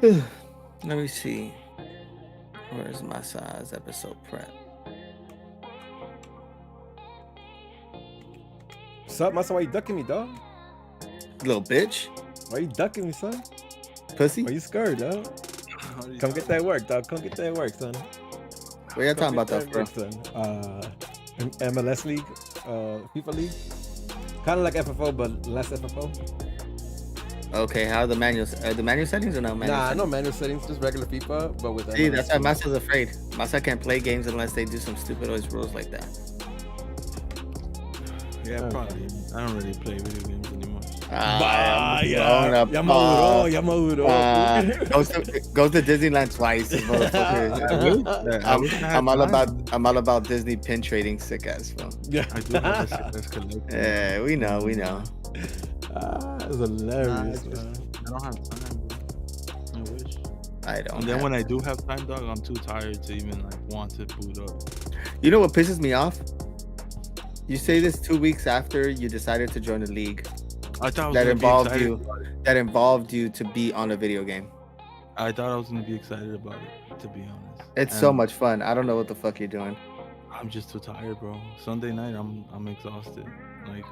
Let me see. Where's my size episode prep? What's up, Masa? Why you ducking me, dog? Little bitch. Why you ducking me, son? Pussy. Why you scared, dog? Come get that work, dog. Come get that work, son. What y'all talking about that, bro? Son. MLS League, FIFA League. Kind of like FFO, but less FFO. Okay, how are the manuals? The manual settings or no manual? Nah, settings? no manual settings, just regular FIFA, but with. See, that's why Masa's afraid. Masa can't play games unless they do some stupid always rules like that. Yeah, probably. I don't really play video games anymore. Yamuro. Goes to Disneyland twice. I'm all about Disney pin trading, sick ass bro. Yeah, I do have a sick ass collection. Yeah, we know. That's hilarious, man. I don't have time, bro. I wish. I don't. And then when I do have time, dog, I'm too tired to even like want to boot up. You know what pisses me off? You say this 2 weeks after you decided to join the league. I thought that involved you to be on a video game. I thought I was gonna be excited about it, to be honest. It's so much fun. I don't know what the fuck you're doing. I'm just too tired, bro. Sunday night, I'm exhausted. Like,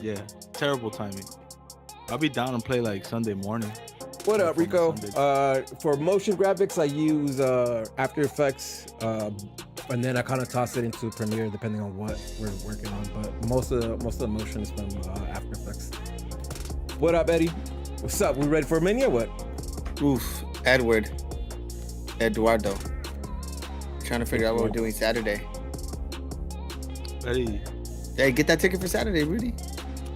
yeah, terrible timing. I'll be down and play like Sunday morning. What up, Rico? For motion graphics, I use After Effects, and then I kind of toss it into Premiere depending on what we're working on. But most of the motion is from After Effects. What up, Eddie? What's up? We ready for a mini or what? Oof, Eduardo. Trying to figure out what we're doing Saturday. Eddie. Hey, get that ticket for Saturday, Rudy.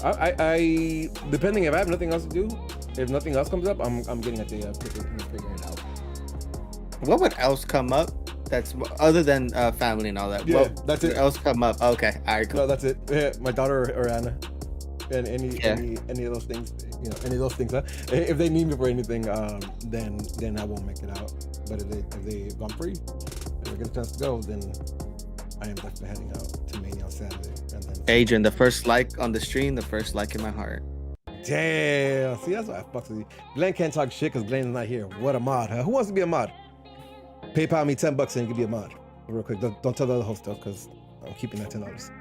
I depending if I have nothing else to do. If nothing else comes up, I'm getting a day of figuring it out. What would else come up? That's other than family and all that. Yeah, that's it. Else come up? Okay, all right, cool. No, that's it. Yeah, my daughter or Anna, and any of those things. You know, any of those things. Huh? If they need me for anything, then I won't make it out. But if I'm free, if I get a chance to go, then I am definitely heading out to Mania on Saturday. And then Adrian, the first like on the stream, the first like in my heart. Damn. See, that's why I fucks with you. Glenn can't talk shit because Glenn's not here. What a mod, huh? Who wants to be a mod? PayPal me $10 and you can be a mod. Real quick. Don't tell the other host though, because I'm keeping that $10.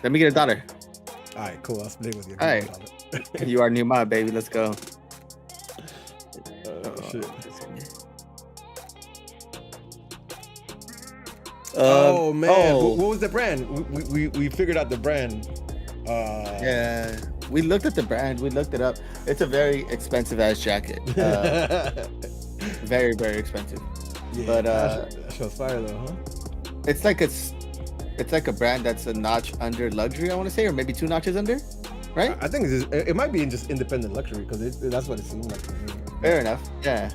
Let me get $1. All right, cool. I'll split with you. All right. You are new mod, baby. Let's go. Shit. Oh man, what was the brand? We figured out the brand. Yeah, we looked at the brand. We looked it up. It's a very expensive ass jacket. Very, very expensive. Yeah, but that show's fire though, huh? It's like it's like a brand that's a notch under luxury, I want to say, or maybe 2 notches under, right? I think it might be in just independent luxury because that's what it seemed like to me. Fair enough. Yeah.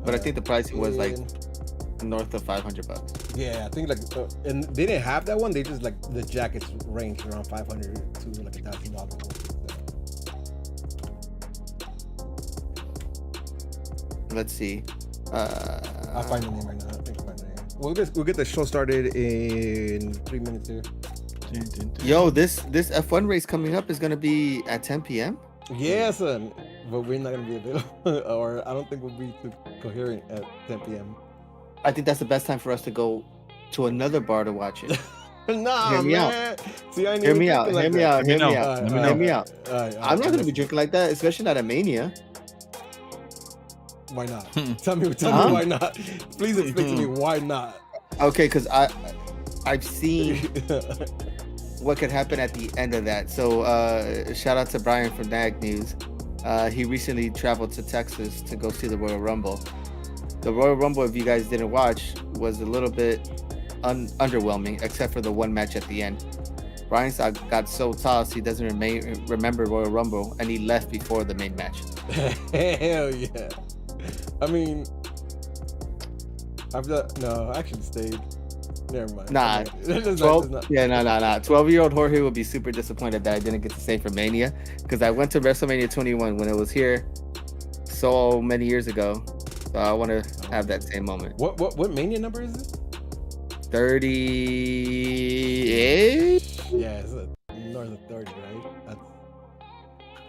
But I think the pricing was like north of $500. Yeah, I think like, and they didn't have that one. They just like the jackets ranged around $500 to like $1,000. Let's see. I'll find the name right now. I think I'll find the name. We'll get the show started in 3 minutes here. Yo, this F1 race coming up is gonna be at 10 p.m. Yeah, son. But we're not gonna be available, or I don't think we'll be too coherent at 10 p.m. I think that's the best time for us to go to another bar to watch it. Nah, hear me man. out. See, I hear me out. Like hear me out. Hear me out. Hear me out. I'm not gonna be drinking like that, especially not at Mania. Why not? Tell me why not. Please explain to me why not. Okay, because I've seen what could happen at the end of that. So shout out to Brian from Nag News. He recently traveled to Texas to go see the Royal Rumble. The Royal Rumble, if you guys didn't watch, was a little bit underwhelming, except for the one match at the end. Brian got so tossed he doesn't remember Royal Rumble, and he left before the main match. Hell yeah! I mean, I actually stayed. Never mind. Nah, 12-year-old Jorge will be super disappointed that I didn't get to stay for Mania, because I went to WrestleMania 21 when it was here so many years ago. So I want to have that same moment. What Mania number is it? 38? Yeah, it's north of 30, right?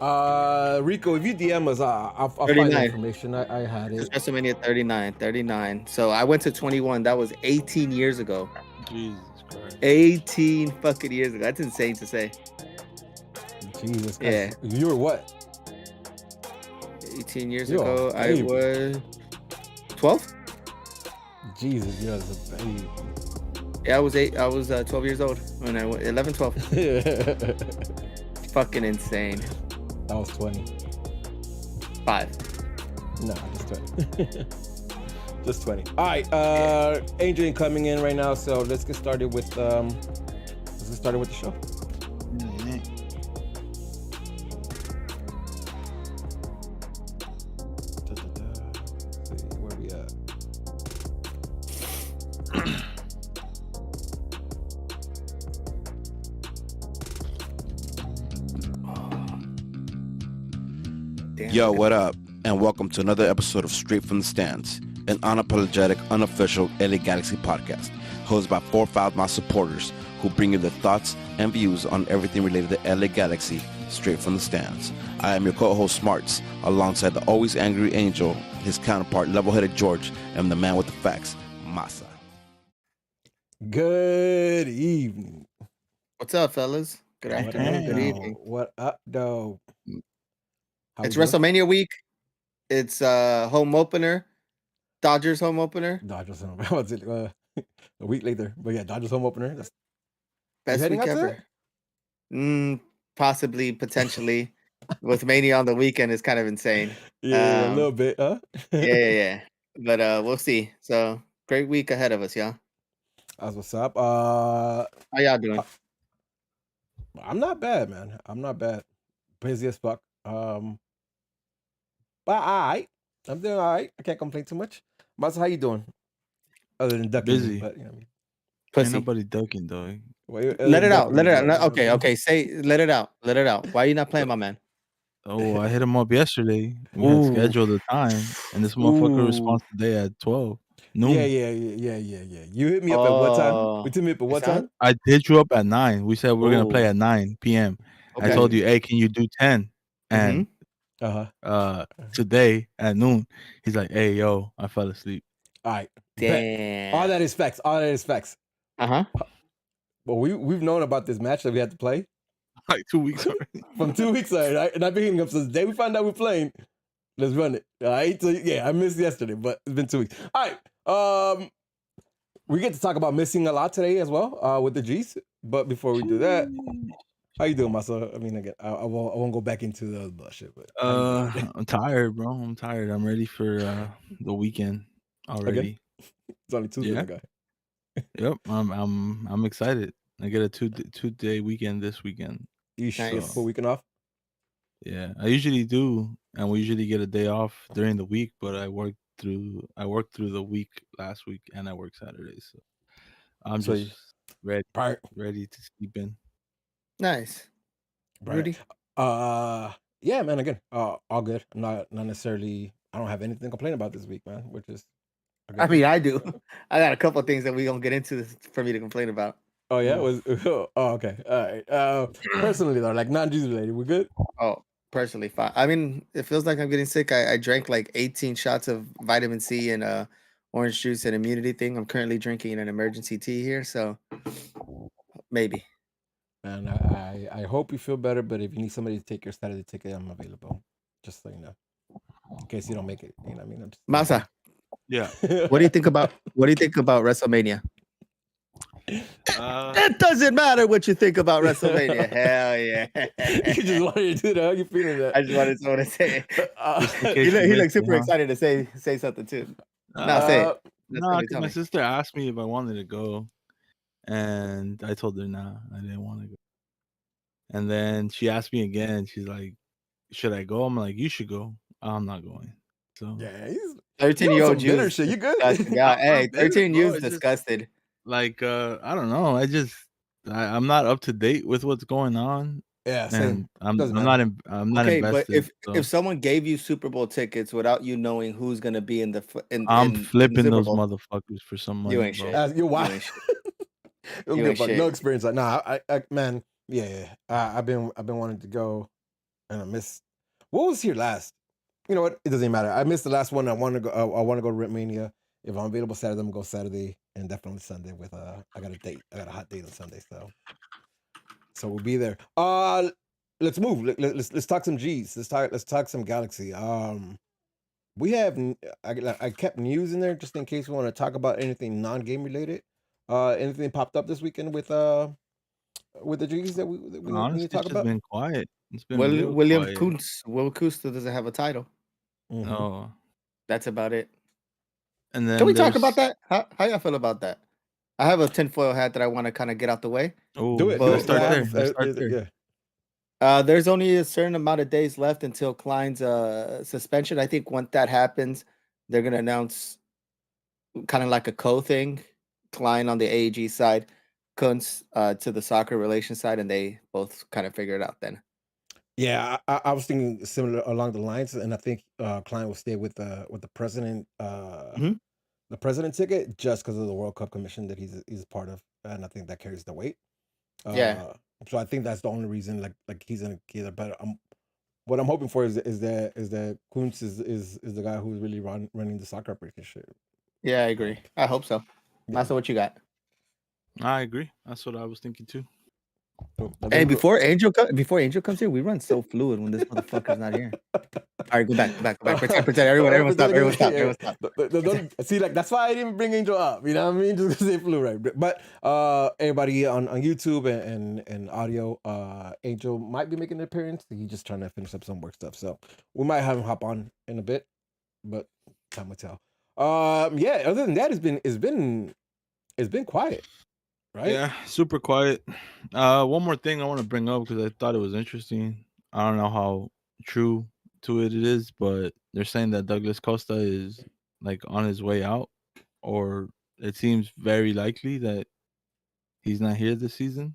Rico, if you DM us, I'll find the 39. information. I had It's it. WrestleMania 39. So I went to 21. That was 18 years ago. Jesus Christ. 18 fucking years ago. That's insane to say. Jesus Christ. Yeah. You were what? 18 years You're a ago, I baby. was 12. Jesus, you're a baby. Yeah, I was 12 years old when I went 11, 12. Fucking insane. I was 20. 5. No, just 20. Just 20. All right, Adrian coming in right now, so let's get started with the show. Let's see, where we at? Damn. Yo, what up? And welcome to another episode of Straight from the Stands, an unapologetic, unofficial LA Galaxy podcast, hosted by 4 Foul supporters who bring you their thoughts and views on everything related to LA Galaxy, straight from the stands. I am your co-host Smarts, alongside the always angry Angel, his counterpart level-headed George, and the man with the facts, Masa. Good evening. What's up, fellas? Good afternoon. Good evening. What up, though? It's WrestleMania week. It's home opener. Dodgers home opener. Dodgers home. What's it? A week later, but yeah, Dodgers home opener. That's Best heading week out to ever. Possibly, potentially. With Mania on the weekend is kind of insane. yeah, a little bit, huh? yeah. But we'll see. So great week ahead of us, y'all. That's what's up. How y'all doing? I'm not bad, man. I'm not bad. Busy as fuck. But alright. I'm doing alright. I can't complain too much. Masa, how you doing? Other than ducking, Busy. but you know what I mean. Ain't Pussy. nobody ducking, though. Let it out. Let it out. Okay. Say, let it out. Let it out. Why are you not playing, my man? Oh, I hit him up yesterday. We had scheduled the time, and this motherfucker responds today at 12 noon. Yeah. You hit me up at what time? We took me up at what time? I hit you up at 9. We said we're gonna play at 9 p.m. Okay. I told you, hey, can you do 10? And today at noon, he's like, hey, yo, I fell asleep. All right. Damn. All that is facts. Uh-huh. Well, we've known about this match that we had to play. Like 2 weeks already. From 2 weeks already, right? And I've been hitting up since the day we found out we're playing. Let's run it. All right. So yeah, I missed yesterday, but it's been 2 weeks. All right. We get to talk about missing a lot today as well, with the G's. But before we do that, how you doing, Masa? I mean, again, I won't go back into the bullshit, but I'm tired, bro. I'm tired. I'm ready for the weekend already. Again? It's only Tuesday, Yeah. guy. Yep. I'm excited. I get a two-day weekend this weekend. You Nice. full weekend off? Yeah, I usually do, and we usually get a day off during the week. But I worked through the week last week, and I work Saturdays, so I'm So just ready to sleep in. Nice. Rudy? Yeah, man. Again, all good. I'm not necessarily. I don't have anything to complain about this week, man. Which is. I mean, I do. I got a couple of things that we gonna get into for me to complain about. Oh yeah, okay, all right. Personally though, like non-juice related, we good? Oh, personally fine. I mean, it feels like I'm getting sick. I drank like 18 shots of vitamin C and orange juice and immunity thing. I'm currently drinking an emergency tea here, so maybe. And I hope you feel better. But if you need somebody to take your Saturday ticket, I'm available. Just so you know, in case you don't make it. You know what I mean? Masa, Yeah. what do you think about WrestleMania? It doesn't matter what you think about WrestleMania. Hell yeah! You just wanted to do that. How you feeling that? I just wanted someone to say it. He He looks super excited to say something too. Say it. No, because my sister asked me if I wanted to go, and I told her nah, I didn't want to go. And then she asked me again. She's like, "Should I go?" I'm like, "You should go." I'm not going. So yeah, he's 13-year-old bitter shit. You good? Yeah, hey, 13 years bro, disgusted. Like I don't know. I'm not up to date with what's going on. Yeah, same. And I'm not Okay, invested. but if someone gave you Super Bowl tickets without you knowing who's gonna be in I'm flipping those Bowl, motherfuckers for some money. you ain't bro. shit. You're wild. You ain't shit. No experience. Like, nah, I man, yeah. I've been wanting to go, and I missed. What was here last? You know what? It doesn't matter. I missed the last one. I want to go. I want to go to Ripmania. If I'm available Saturday, I'm gonna go Saturday, and definitely Sunday. With I got a date. I got a hot date on Sunday, so we'll be there. Let's move. Let's talk some G's. Let's talk some Galaxy. We have I kept news in there just in case we want to talk about anything non-game related. Anything popped up this weekend with the G's that we need Honestly, to talk it's just about? been quiet. It's been real William quiet. Kuntz. Will Kuntz still doesn't have a title. Mhm. Oh, That's about it. and then Can we talk there's- about that? How y'all feel about that? I have a tinfoil hat that I want to kind of get out the way. Oh, Do it. But- let's start but- there. Let's start there. Yeah. There's only a certain amount of days left until Klein's suspension. I think once that happens, they're gonna announce kind of like a co-thing. Klein on the AEG side, Kuntz to the soccer relations side, and they both kind of figure it out then. Yeah, I was thinking similar along the lines, and I think Klein will stay with the president, Mhm. the president ticket, just because of the World Cup commission that he's part of, and I think that carries the weight. Yeah. So I think that's the only reason, like he's gonna get it. But what I'm hoping for is that Kuntz is the guy who's really running the soccer operation shit. Yeah, I agree. I hope so. Yeah. Master, what you got? I agree. That's what I was thinking too. Hey, before Angel comes here, we run so fluid when this motherfucker's not here. All right, go back. Pretend. Everyone stop. Don't see, like, that's why I didn't bring Angel up. You know what I mean? Just because they flew right. But everybody on YouTube and audio, Angel might be making an appearance. He's just trying to finish up some work stuff, so we might have him hop on in a bit, but time will tell. Yeah. Other than that, it's been quiet, right? Yeah, super quiet. One more thing I want to bring up because I thought it was interesting. I don't know how true to it is, but they're saying that Douglas Costa is like on his way out, or it seems very likely that he's not here this season.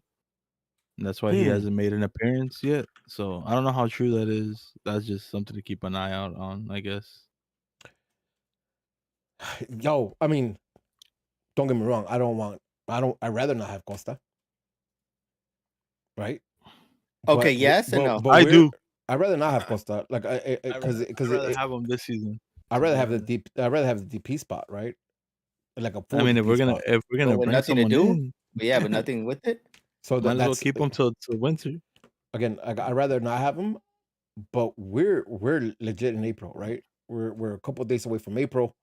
And that's why he hasn't made an appearance yet. So I don't know how true that is. That's just something to keep an eye out on, I guess. Yo, I mean, don't get me wrong. I'd rather not have Costa. Right? Okay, yes and no. I do. I'd rather not have Costa. Like, because I'd rather have him this season. I'd rather have the DP spot, right? Like a full I mean, if DP we're gonna spot. bring with nothing to someone do? in, Yeah, but nothing with it. So might as well that's keep him till winter. again. I'd rather not have him, but we're legit in April, right? We're a couple of days away from April.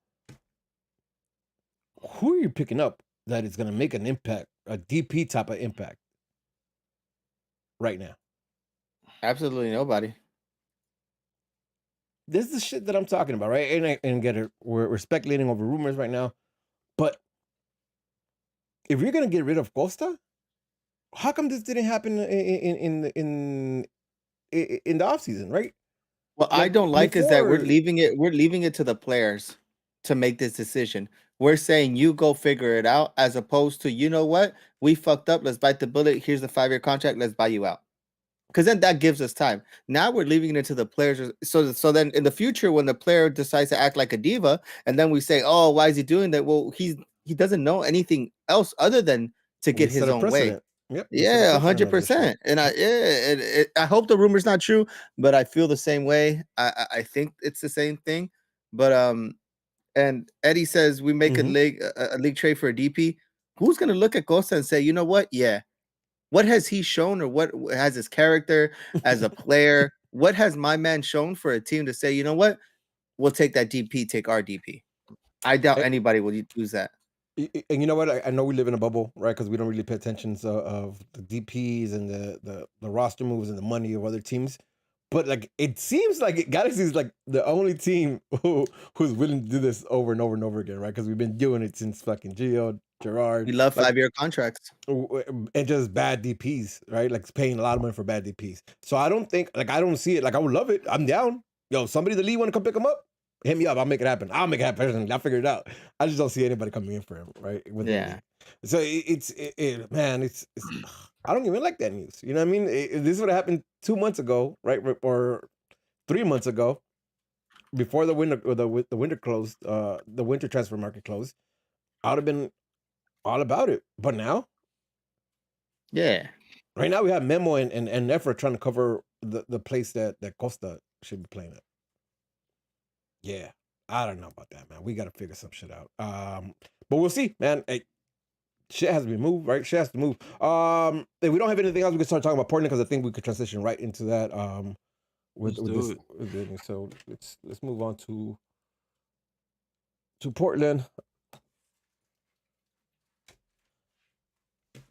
Who are you picking up that is going to make an impact, a DP type of impact, right now? Absolutely nobody. This is the shit that I'm talking about, right? And get it. We're speculating over rumors right now, but if you're gonna get rid of Costa, how come this didn't happen in the offseason, right? What I Like, don't like is that we're before- leaving it to the players to make this decision. We're saying you go figure it out, as opposed to, you know what, we fucked up. Let's bite the bullet. Here's the 5-year contract. Let's buy you out. Because then that gives us time. Now we're leaving it to the players. So then in the future, when the player decides to act like a diva, and then we say, "Oh, why is he doing that?" Well, he doesn't know anything else other than to get we his set a own way. precedent. Yep. we set a Yeah, precedent of this shit. 100%. And I hope the rumor's not true, but I feel the same way. I think it's the same thing. But and Eddie says we make a league trade for a DP. Who's gonna look at Costa and say, you know what? Yeah, what has he shown, or what has his character as a player? What has my man shown for a team to say, you know what? We'll take that DP, take our DP. I doubt anybody will use that. And you know what? I know we live in a bubble, right? Because we don't really pay attention of the DPs and the roster moves and the money of other teams. But like, it seems like Galaxy is like the only team who's willing to do this over and over and over again, right? Because we've been doing it since fucking Gio, Gerard. We love 5-year contracts. And just bad DPs, right? Like paying a lot of money for bad DPs. So I don't see it. Like, I would love it. I'm down. Yo, somebody in the league want to come pick him up? Hit me up. I'll make it happen. I'll personally. I'll figure it out. I just don't see anybody coming in for him, right? Yeah. So it's I don't even like that news. You know what I mean? If this would have happened 2 months ago, right, or 3 months ago, before the winter closed, the winter transfer market closed, I would have been all about it. But now, Yeah. right now we have Memo and Efra trying to cover the place that Costa should be playing at. Yeah, I don't know about that, man. We got to figure some shit out. But we'll see, man. Hey, shit has to be moved, right? Shit has to move. If we don't have anything else, we can start talking about Portland because I think we could transition right into that. With this, so let's move on to Portland.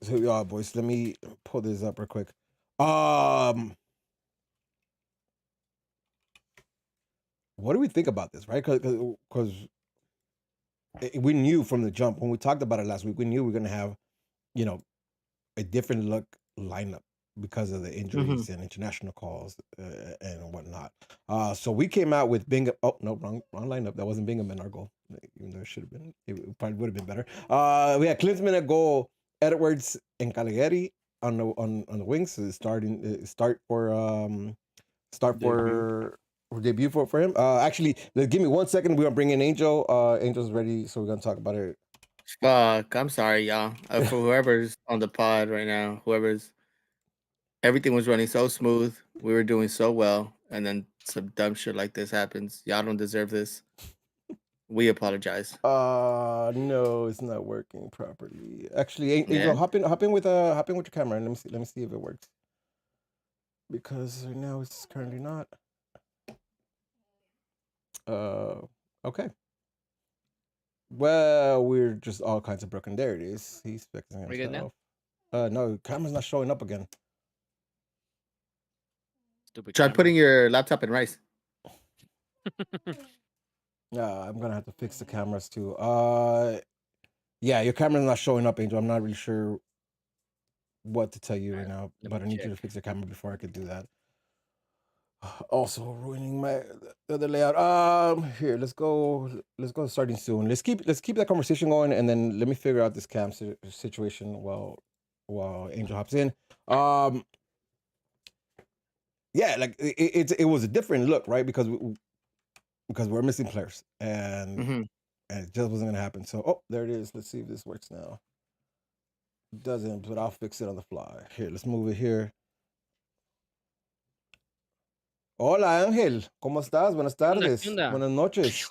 So y'all boys, let me pull this up real quick. What do we think about this, right? Because we knew from the jump when we talked about it last week, we knew we were gonna have, you know, a different look lineup because of the injuries and international calls and whatnot. So we came out with Bingham. Oh no, wrong lineup. That wasn't Bingham in our goal, even though it should have been. It probably would have been better. We had Klinsmann at goal, Edwards and Caligari on the wings. So start for debut for him. Actually, give me 1 second. We're gonna bring in Angel. Angel's ready, so we're gonna talk about it. Fuck, I'm sorry, y'all. For whoever's on the pod right now, everything was running so smooth. We were doing so well, and then some dumb shit like this happens. Y'all don't deserve this. We apologize. No, it's not working properly. Actually, Angel, hop in with your camera and let me see if it works. Because right now it's currently not. Okay. Well, we're just all kinds of broken. There it is. He's fixing himself. We good now? No, camera's not showing up again. Stupid. Try putting your laptop in rice. I'm gonna have to fix the cameras too. Yeah, your camera's not showing up, Angel. I'm not really sure what to tell you right now, but I need you to fix your camera before I could do that. Also ruining the other layout. Here, let's go starting soon. Let's keep that conversation going, and then let me figure out this cam situation while Angel hops in. Yeah, like it was a different look, right? Because we're missing players, and it just wasn't gonna happen. So, there it is. Let's see if this works now. It doesn't, but I'll fix it on the fly. Here, let's move it here. Hola, Ángel. ¿Cómo estás? Buenas tardes. Buenas noches.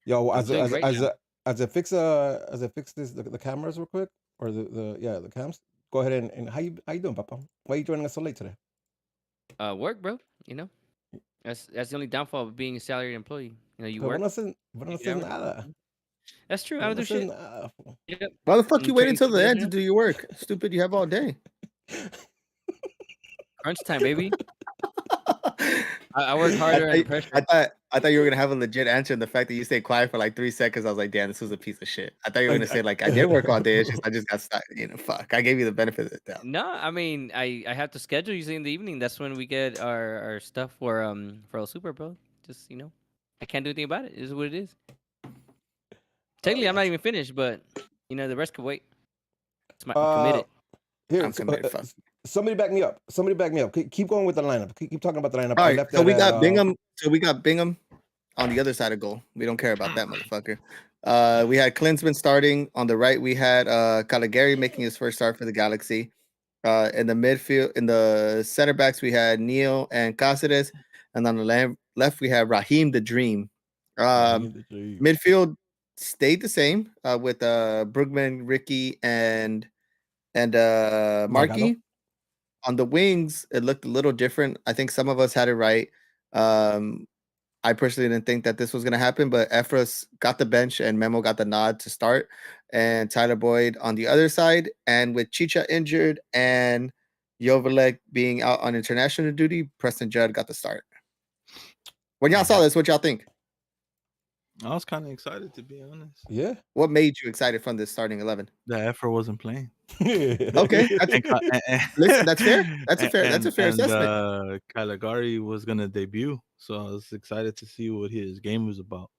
Yo, as I fix the cameras real quick, or the cams. Go ahead and how you doing, Papa? Why are you joining us so late today? Work, bro. You know, that's the only downfall of being a salaried employee. You know, you Pero work. no haces nada. That's true. I don't do shit. Yep. Why the fuck you wait until the end to do your work? Stupid, you have all day. Crunch time, baby. I work harder under pressure. I thought you were gonna have a legit answer, and the fact that you stayed quiet for like 3 seconds, I was like, damn, this was a piece of shit. I thought you were gonna say like, I did work all day. It's just I just got stuck. Fuck. I gave you the benefit of the doubt. No, I mean I have to schedule usually in the evening. That's when we get our stuff for El Super, bro. Just I can't do anything about it. It is what it is. Technically, I'm not even finished, but the rest could wait. I'm committed. Here, I'm committed. Somebody back me up. Keep going with the lineup. Keep talking about the lineup. All right, so we got Bingham. So we got Bingham on the other side of goal. We don't care about that motherfucker. We had Klinsmann starting on the right. We had Caligari making his first start for the Galaxy. In the midfield, in the center backs, we had Neil and Cáceres, and on the left we had Raheem the Dream. Midfield stayed the same with Brugman, Ricky, and Markey. On the wings, it looked a little different. I think some of us had it right. I personally didn't think that this was going to happen, but Efros got the bench and Memo got the nod to start, and Tyler Boyd on the other side. And with Chicha injured and Jovelek being out on international duty, Preston Judd got the start. When y'all saw this, what y'all think? I was kind of excited, to be honest. Yeah. What made you excited from this starting 11? The Efra wasn't playing. Okay. Listen, that's fair. That's a fair assessment. Caligari was gonna debut, so I was excited to see what his game was about.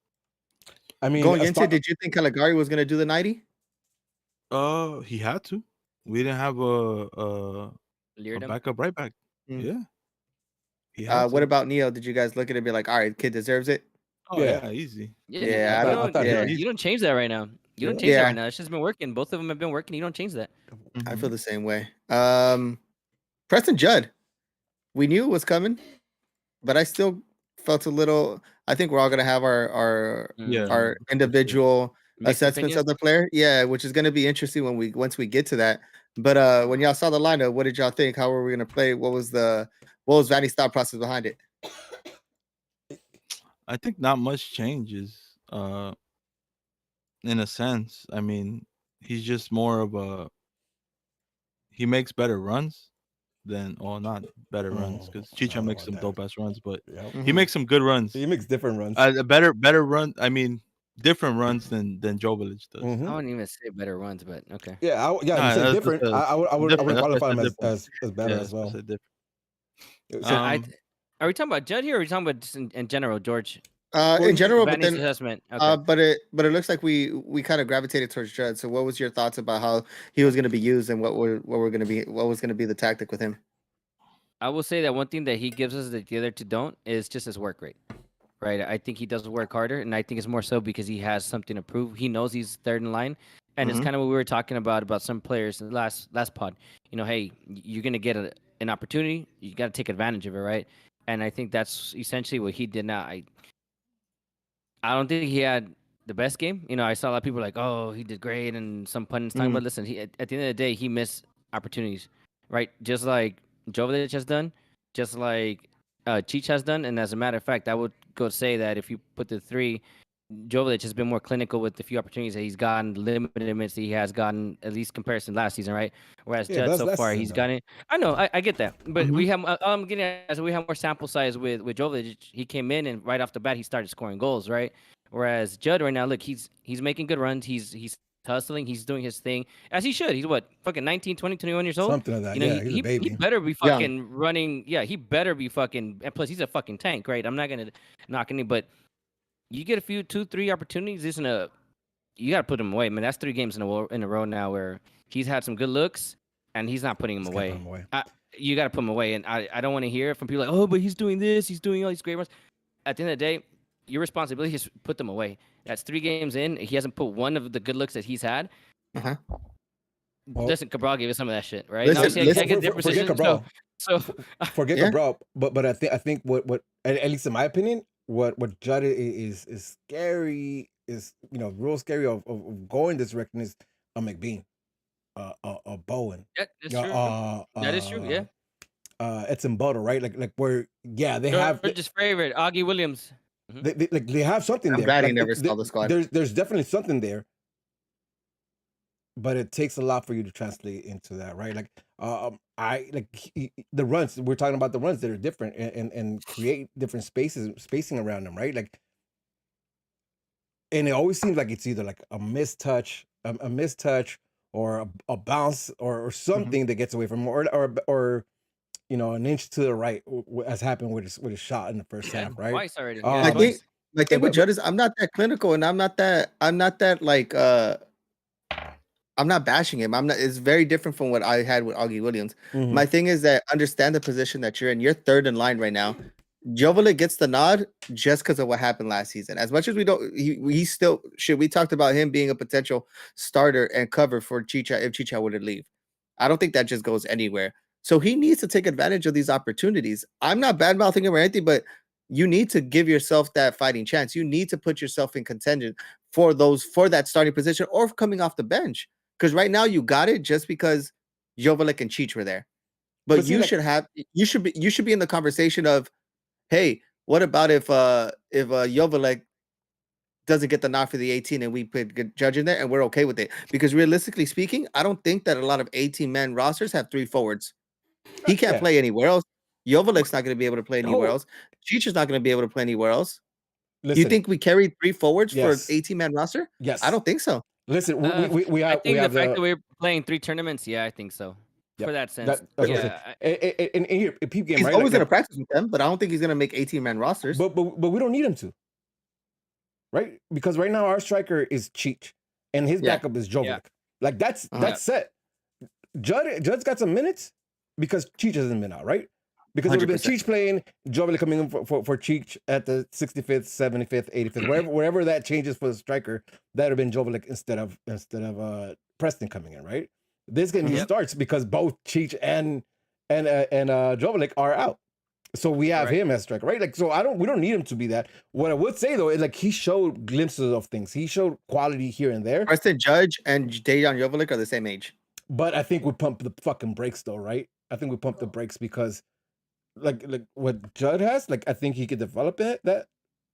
I mean, going into, did you think Caligari was gonna do the 90? He had to. We didn't have a backup right back. Yeah. What about Neo? Did you guys look at it and be like, all right, kid deserves it? Oh yeah, easy. Yeah, you don't change that right now. You don't change that right now. It's just been working. Both of them have been working. You don't change that. I feel the same way. Preston Judd. we knew it was coming, but I still felt a little. I think we're all gonna have Yeah. our individual Mixed assessments opinions. of the player. Yeah, which is gonna be interesting once we get to that. But when y'all saw the lineup, what did y'all think? How were we gonna play? What was Vanny's thought process behind it? I think not much changes. In a sense, I mean, he's just more of a. He makes better runs than, well, not better runs because I Chicha don't know makes some about dope that. ass runs, but Yep. he makes some good runs. He makes different runs. A better run. I mean, different runs than Jovic does. Mhm. I wouldn't even say better runs, but okay. Yeah, Nah, you said that's different. a I would different. That's why I qualify said him different. as better Yeah, as that's why I well. said different. So, Are we talking about Judd here, or are we talking about just in general, George? In general, but Vanny's then assessment. Okay. but it looks like we kind of gravitated towards Judd. So what was your thoughts about how he was going to be used and what was going to be the tactic with him? I will say that one thing that he gives us that the other two don't is just his work rate. Right. I think he does work harder, and I think it's more so because he has something to prove. He knows he's third in line, and it's Mhm. kind of what we were talking about some players in the last pod. You know, hey, you're gonna get an opportunity, you got to take advantage of it, right? And I think that's essentially what he did. Now, I don't think he had the best game. You know, I saw a lot of people like, oh, he did great, and some pundits talking about. Listen, he at the end of the day, he missed opportunities, right? Just like Jovic has done, just like Cheech has done, and as a matter of fact, I would go say that if you put the three, Jovic has been more clinical with the few opportunities that he's gotten, the limited minutes that he has gotten, at least comparison last season, right? Whereas yeah, Judd that's so last far season, he's though. gotten. I know, I get that, but we have. I'm getting at, we have more sample size with Jovic. He came in and right off the bat he started scoring goals, right? Whereas Judd right now, look, he's making good runs. He's hustling. He's doing his thing as he should. He's what, fucking 19, 20, 21 years old. Something like that. You know, Yeah, he's a he baby. better be Young. fucking running. Yeah, he better be fucking. And plus, he's a fucking tank, right? I'm not gonna knock any, but you get a few 2-3 opportunities. You gotta put him away, man. That's 3 games in a row now where he's had some good looks and he's not putting him Just can't away. put him away. You gotta put him away, and I don't want to hear it from people like, oh, but he's doing this, he's doing all these great runs. At the end of the day, your responsibility is to put them away. That's 3 games in. He hasn't put one of the good looks that he's had. Uh-huh. Well, Listen, Cabral gave us some of that shit, right? Listen, And obviously, I get different forget positions. Cabral. So Forget Yeah. Cabral, but I think what at least in my opinion, what Judd is scary is, you know, real scary of going this direction is a McBean, a Bowen. yeah, that's true. That is true. Yeah. It's in Butter, right? Like where, yeah, they have George's favorite, Augie Williams. they have something I'm there. glad he Like, never saw the squad. There's definitely something there, but it takes a lot for you to translate into that, right? Like, the runs we're talking about, the runs that are different and create different spacing around them, right? Like, and it always seems like it's either like a mistouch, or a bounce or something that gets away from him, or you know, an inch to the right, as happened with his shot in the first half, right? Twice already. I Yeah, think twice. with Judd is I'm not that clinical and I'm not that like I'm not bashing him. It's very different from what I had with Augie Williams. Mhm. My thing is that understand the position that you're in. You're third in line right now. Jovic gets the nod just because of what happened last season. As much as he still should. We talked about him being a potential starter and cover for Chicha if Chicha were to leave. I don't think that just goes anywhere. So he needs to take advantage of these opportunities. I'm not bad mouthing him or anything, but you need to give yourself that fighting chance. You need to put yourself in contention for that starting position or coming off the bench. Because right now you got it just because Jovic and Cheech were there. But see, you like, should be in the conversation of, hey, what about if Jovic doesn't get the nod for the 18 and we put good Judge in there and we're okay with it? Because realistically speaking, I don't think that a lot of 18-man rosters have 3 forwards. He can't play anywhere else. Jovic's not going to be able to play anywhere else. Cheech is not going to be able to play anywhere else. Listen, You think we carry 3 forwards for an Yes. 18-man roster? yes, I don't think so. Listen, we I have think the have fact that we're playing 3 tournaments, yeah, I think so. Yep. For that sense, that's what I'm yeah. saying. And here, a peep game, He's right? always going to practice with them, but I don't think he's going to make 18-man rosters. But we don't need him to, right? Because right now our striker is Cheech, and his Yeah. backup is Jovic. Yeah. Like that's set. Judd's got some minutes because Cheech hasn't been out, right? Because it would have been 100%. Cheech playing, Jovic coming in for Cheech at the 65th, 75th, 85th, wherever that changes for the striker, that would have been Jovic instead of Preston coming in, right? This game he starts because both Cheech and Jovic are out. So we have Correct. him as striker, right? Like, so we don't need him to be that. What I would say though is like he showed glimpses of things. He showed quality here and there. Preston Judge and Dejan Joveljic are the same age. But I think we pump the fucking brakes though, right? I think we pump the brakes because like what Judd has, like I think he could develop that,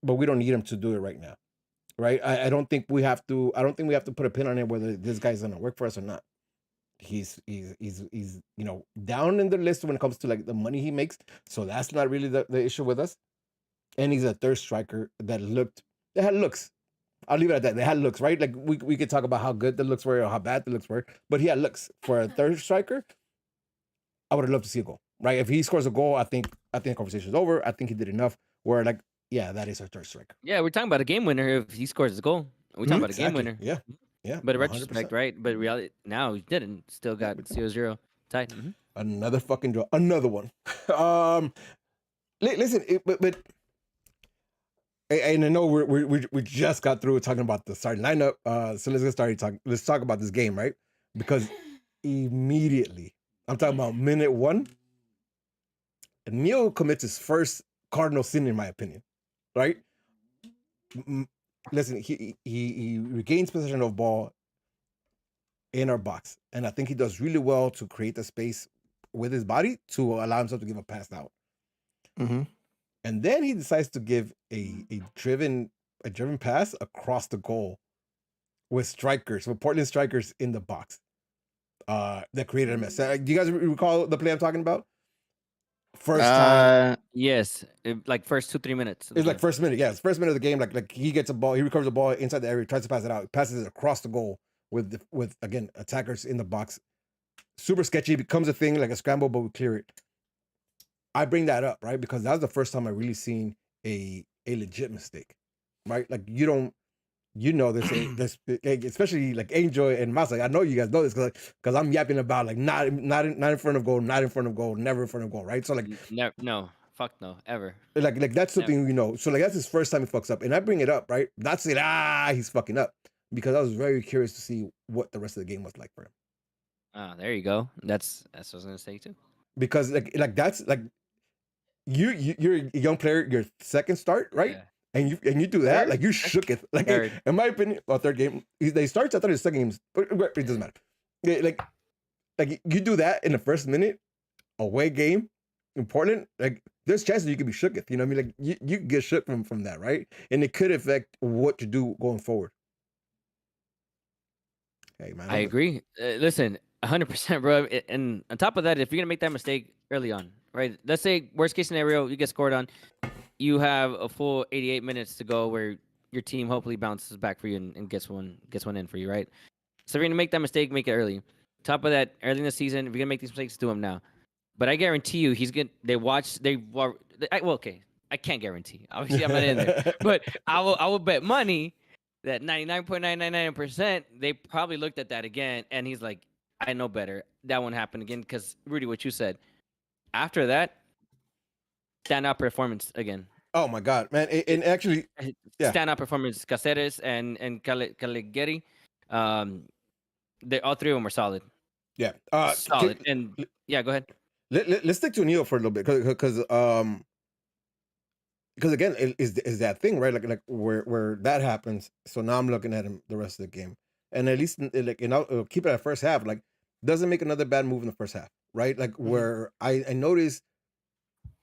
but we don't need him to do it right now. Right? I don't think we have to put a pin on it whether this guy's gonna work for us or not. He's down in the list when it comes to like the money he makes. So that's not really the issue with us. And he's a third striker that had looks. I'll leave it at that. They had looks, right? Like we could talk about how good the looks were or how bad the looks were, but he had looks. For a third striker, I would have loved to see a goal. Right? If he scores a goal, I think the conversation's over. I think he did enough. Where like, yeah, that is our third striker. Yeah, we're talking about a game winner if he scores a goal. We're talking about a game winner. Yeah. Yeah. But in 100%. retrospect, right? But reality now he didn't. Still got 0-0 tied. Another fucking draw. Another one. Listen, but and I know we just got through talking about the starting lineup. So let's talk about this game, right? Because immediately, I'm talking about minute 1, Neil commits his first cardinal sin, in my opinion. Right? Listen, he regains possession of ball in our box, and I think he does really well to create the space with his body to allow himself to give a pass out. Mm-hmm. And then he decides to give a driven pass across the goal with Portland strikers in the box. That created a mess. Do you guys recall the play I'm talking about? First time. Yes, like first 2-3 minutes. It's like first minute. Yeah, it's first minute of the game. Like he gets a ball, he recovers the ball inside the area, tries to pass it out, passes it across the goal with again attackers in the box. Super sketchy. Becomes a thing like a scramble, but we clear it. I bring that up, right? Because that was the first time I really seen a legit mistake, right? Like this, especially like Angel and Masa. I know you guys know this because I'm yapping about like not in front of goal, not in front of goal, never in front of goal, right? So like no, fuck no, ever. Like that's something we know. So like that's his first time he fucks up, and I bring it up, right? That's it. He's fucking up because I was very curious to see what the rest of the game was like for him. There you go. That's what I was gonna say too. Because like that's like you're a young player, your second start, right? Yeah. And you do that, like you shook it. Like in my opinion, third game, they starts. I thought his second game, but it doesn't matter. Like you do that in the first minute, away game in Portland. Like there's chances you could be shook. You know what I mean? Like you get shook from that, right? And it could affect what you do going forward. Hey man, I agree. Listen, 100%, bro. And on top of that, if you're gonna make that mistake early on, right? Let's say worst case scenario, you get scored on. You have a full 88 minutes to go where your team hopefully bounces back for you and gets one in for you, right? So if you're gonna make that mistake, make it early. Top of that, early in the season, if you're gonna make these mistakes, do them now. But I guarantee you, okay, I can't guarantee. Obviously, I'm not in there, but I will bet money that 99.999% they probably looked at that again, and he's like, I know better. That won't happen again because Rudy, what you said. After that, standout performance again. Oh my god, man! And actually, yeah. Standout performance. Caceres and Caligari, they all three of them are solid. Yeah, solid. Yeah, go ahead. Let's stick to Neil for a little bit because again, is that thing, right? Like where that happens. So now I'm looking at him the rest of the game, and at least like I'll keep it at first half. Like doesn't make another bad move in the first half, right? Like where I noticed,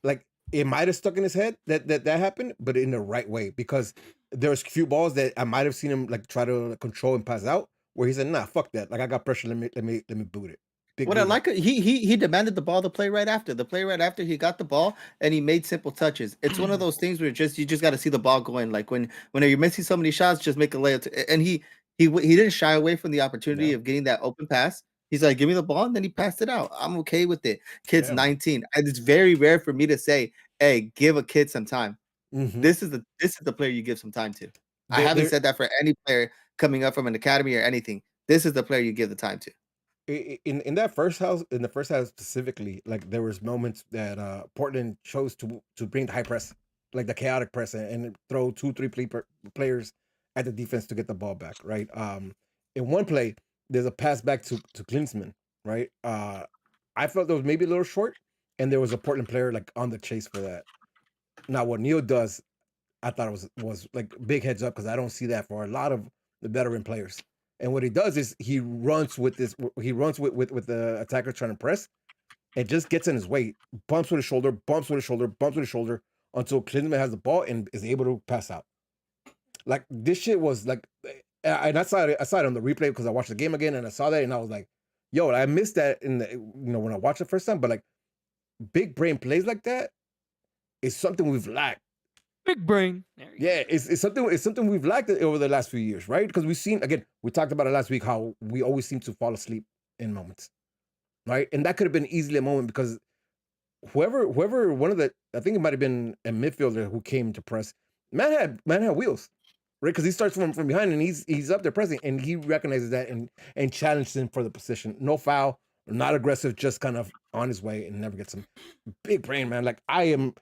like it might have stuck in his head that happened, but in the right way because there's a few balls that I might have seen him like try to control and pass out where he said, "Nah, fuck that. Like I got pressure. Let me boot it." What I like, he demanded the ball to play right after. The play right after he got the ball and he made simple touches. It's one of those things where you just got to see the ball going. Like when you're missing so many shots, just make a layup. And he didn't shy away from the opportunity of getting that open pass. He's like, give me the ball, and then he passed it out. I'm okay with it. Kid's 19. And it's very rare for me to say, hey, give a kid some time. Mm-hmm. This is the player you give some time to. I haven't said that for any player coming up from an academy or anything. This is the player you give the time to. In the first half specifically, like there was moments that Portland chose to bring the high press, like the chaotic press, and throw 2-3 players at the defense to get the ball back, right? In one play, there's a pass back to Klinsmann, right? I felt that was maybe a little short, and there was a Portland player like on the chase for that. Now, what Neil does, I thought it was like big heads up because I don't see that for a lot of the veteran players. And what he does is he runs with the attacker trying to press, and just gets in his way, bumps with his shoulder, bumps with his shoulder, bumps with his shoulder until Klinsmann has the ball and is able to pass out. Like this shit was like, and I saw it on the replay because I watched the game again and I saw that and I was like, yo, I missed that in the when I watched it first time. But like big brain plays like that is something we've lacked. Big brain. Yeah, it's something we've lacked over the last few years, right? Because we've seen, again, we talked about it last week, how we always seem to fall asleep in moments, right? And that could have been easily a moment because whoever one of the, I think it might have been a midfielder who came to press, man had wheels, right? Because he starts from behind and he's up there pressing and he recognizes that and challenges him for the position. No foul, not aggressive, just kind of on his way and never gets him. Big brain, man. Like I am.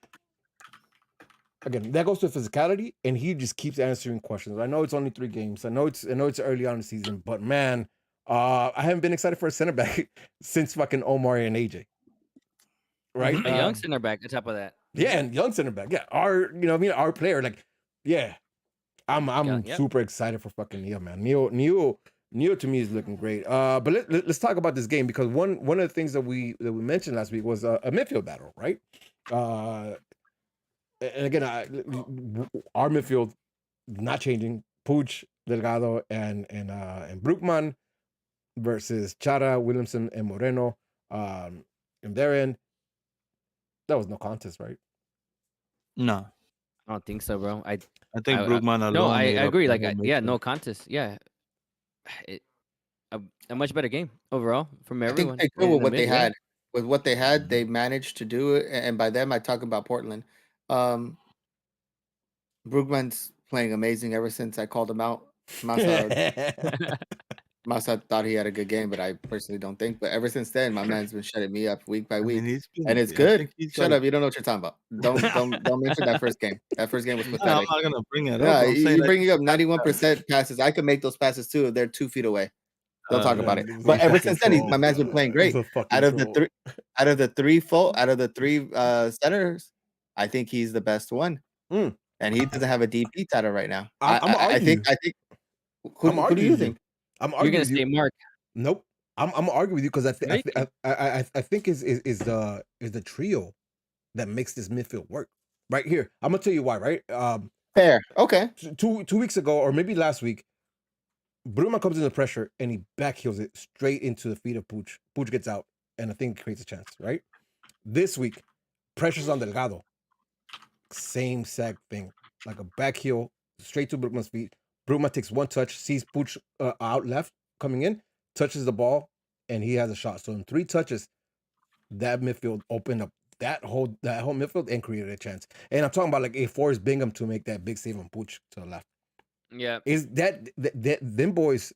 Again, that goes to physicality, and he just keeps answering questions. I know it's only 3 games. I know it's early on in the season, but man, I haven't been excited for a center back since fucking Omar and AJ. Right, A young center back. On top of that, yeah, and young center back. Yeah, our player. Like, yeah, I'm super excited for fucking Neil, man. Neil to me is looking great. But let's talk about this game because one of the things that we mentioned last week was a midfield battle, right? And again, our midfield not changing. Puig, Delgado, and Brookman versus Chara, Williamson, and Moreno. And therein, that was no contest, right? No, I don't think so, bro. I think Brookman alone. No, I made up agree. the Like, whole yeah, midfield. no contest. Yeah, a much better game overall from I everyone. think they did in with the what mid, they yeah. had. With what they had, they managed to do it. And by them, I talk about Portland. Brugman's playing amazing ever since I called him out. Massa thought he had a good game, but I personally don't think. But ever since then, my man's been shutting me up week by week, and it's good. Shut up! You don't know what you're talking about. Don't mention that first game. That first game was No, I'm pathetic. not gonna bring it Yeah, up. I'm saying you're bringing up 91% passes. I could make those passes too if they're 2 feet away. Don't talk about it. But ever since then, my man's been playing great. Out of the three centers, I think he's the best one, and he doesn't have a DP title right now. I think. Who do you think? I'm You're arguing gonna with you. say Mark. Nope. I'm gonna argue with you because I think is the trio that makes this midfield work. Right here, I'm gonna tell you why. Right. Fair. Okay. 2 weeks ago, or maybe last week, Bruma comes into pressure and he backheels it straight into the feet of Puig. Puig gets out, and I think creates a chance. Right. This week, pressure's on Delgado. Same exact thing, like a backheel straight to Brugman's feet. Brugman takes one touch, sees Puig out left coming in, touches the ball, and he has a shot. So in 3 touches, that midfield opened up that whole midfield and created a chance. And I'm talking about like a Forrest Bingham to make that big save on Puig to the left. Yeah, Is that them boys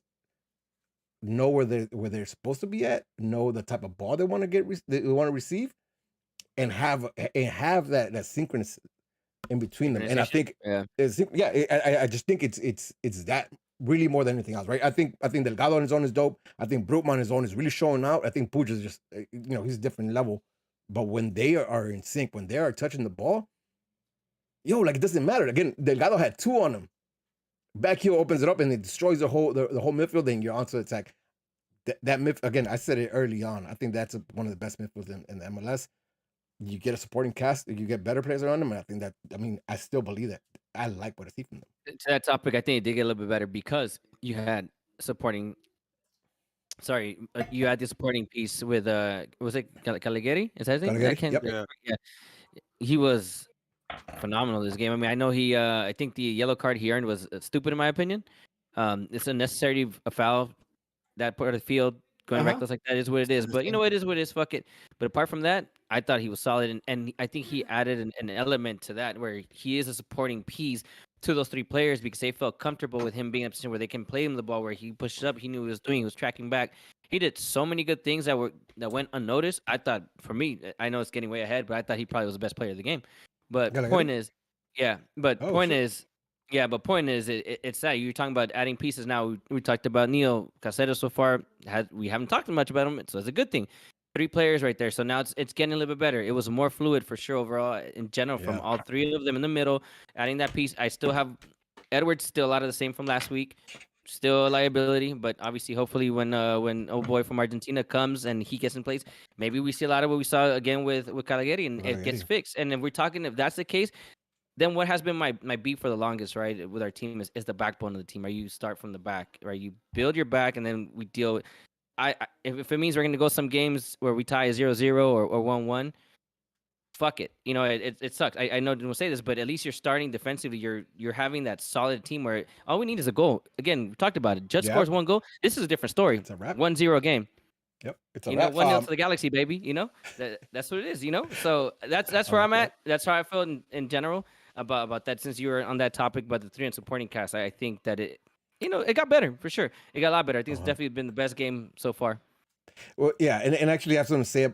know where they're supposed to be at, know the type of ball they want to receive, and have that synchronous in between them. And I think, I just think it's that really more than anything else, right? I think Delgado on his own is dope. I think Brookman on his own is really showing out. I think Puig is just, he's a different level. But when they are in sync, when they are touching the ball, like it doesn't matter. Again, Delgado had 2 on him. Back heel opens it up and it destroys the whole midfield. Then you're onto the attack. That midfield, again, I said it early on. I think that's one of the best midfields in the MLS. You get a supporting cast, you get better players around them, and I think that, I still believe that. I like what I see from them. To that topic, I think it did get a little bit better because you had supporting. Sorry, you had the supporting piece with was it Caligari? Is that his name? Caligari? Yeah, he was phenomenal this game. I mean, I know he. I think the yellow card he earned was stupid in my opinion. It's unnecessary a foul that part of the field. Going reckless like that is what it is. But it is what it is. Fuck it. But apart from that, I thought he was solid, and I think he added an element to that where he is a supporting piece to those 3 players because they felt comfortable with him being in a position where they can play him the ball, where he pushed up, he knew what he was doing, he was tracking back. He did so many good things that went unnoticed. I thought, for me, I know it's getting way ahead, but I thought he probably was the best player of the game. But point is, it's that you're talking about adding pieces. Now we talked about Neil Casero so far. We haven't talked much about him, so it's a good thing. 3 players right there. So now it's getting a little bit better. It was more fluid for sure overall in general from Yeah. all 3 of them in the middle. Adding that piece, I still have Edwards still a lot of the same from last week. Still a liability, but obviously, hopefully, when old boy from Argentina comes and he gets in place, maybe we see a lot of what we saw again with Caligari, and it gets Caligari. fixed. And if that's the case, then what has been my beef for the longest, right, with our team is the backbone of the team. Right, you start from the back, right? You build your back, and then we deal. If it means we're going to go some games where we tie 0-0 or 1-1, fuck it. You know, it sucks. I know I didn't say this, but at least you're starting defensively. You're having that solid team where all we need is a goal. Again, we talked about it. Just Yep. scores 1 goal. This is a different story. It's a wrap. 1-0 game. Yep, it's a You know, wrap. 1-0 to the Galaxy, baby. You know, that's what it is. You know, so that's where I'm at. That's how I feel in general about that. Since you were on that topic about the 3 and supporting cast, I think that it got better for sure. It got a lot better. I think it's definitely been the best game so far. Well, yeah, and actually, I have something to say.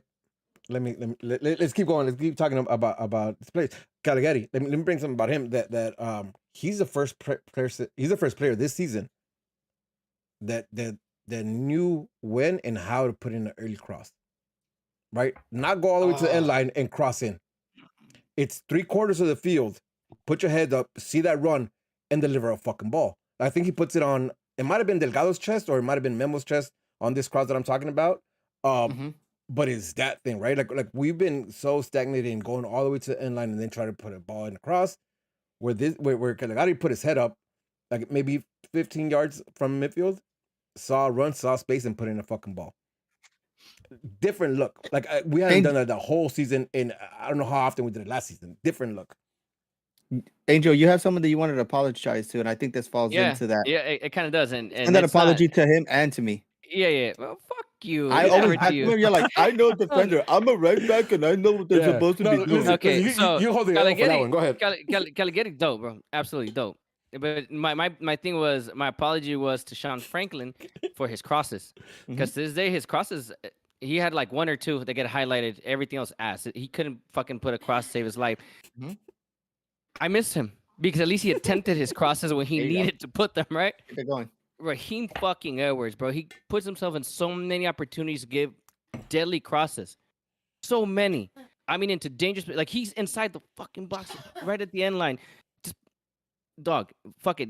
Let's keep going. Let's keep talking about this place, Caligari. Let me bring something about him. That he's the first player. He's the first player this season that knew when and how to put in an early cross. Right, not go all the way to the end line and cross in. It's 3/4 of the field. Put your head up, see that run, and deliver a fucking ball. I think he puts it on. It might have been Delgado's chest or it might have been Memo's chest on this cross that I'm talking about. But it's that thing, right? Like we've been so stagnated in going all the way to the end line and then try to put a ball in the cross. Where Caligari put his head up, like maybe 15 yards from midfield, saw a run, saw space, and put in a fucking ball. Different look. Like we haven't done that the whole season, and I don't know how often we did it last season. Different look. Angel, you have someone that you wanted to apologize to, and I think this falls into that. Yeah, it kind of does, and that apology to him and to me. Yeah. Well, fuck you. I always have to. You're like, I know defender. I'm a right back, and I know what they're supposed to be doing. Listen, okay, so you hold the L for that one. Go ahead. Caligari, dope, bro. Absolutely dope. But my thing was, my apology was to Sean Franklin for his crosses, because this day his crosses, he had like 1 or 2 that get highlighted. Everything else ass. He couldn't fucking put a cross to save his life. I miss him because at least he attempted his crosses when he needed to put them, right? Keep it going. Raheem fucking Edwards, bro. He puts himself in so many opportunities to give deadly crosses. So many. I mean, into dangerous. Like, he's inside the fucking box right at the end line. Just, dog, fuck it.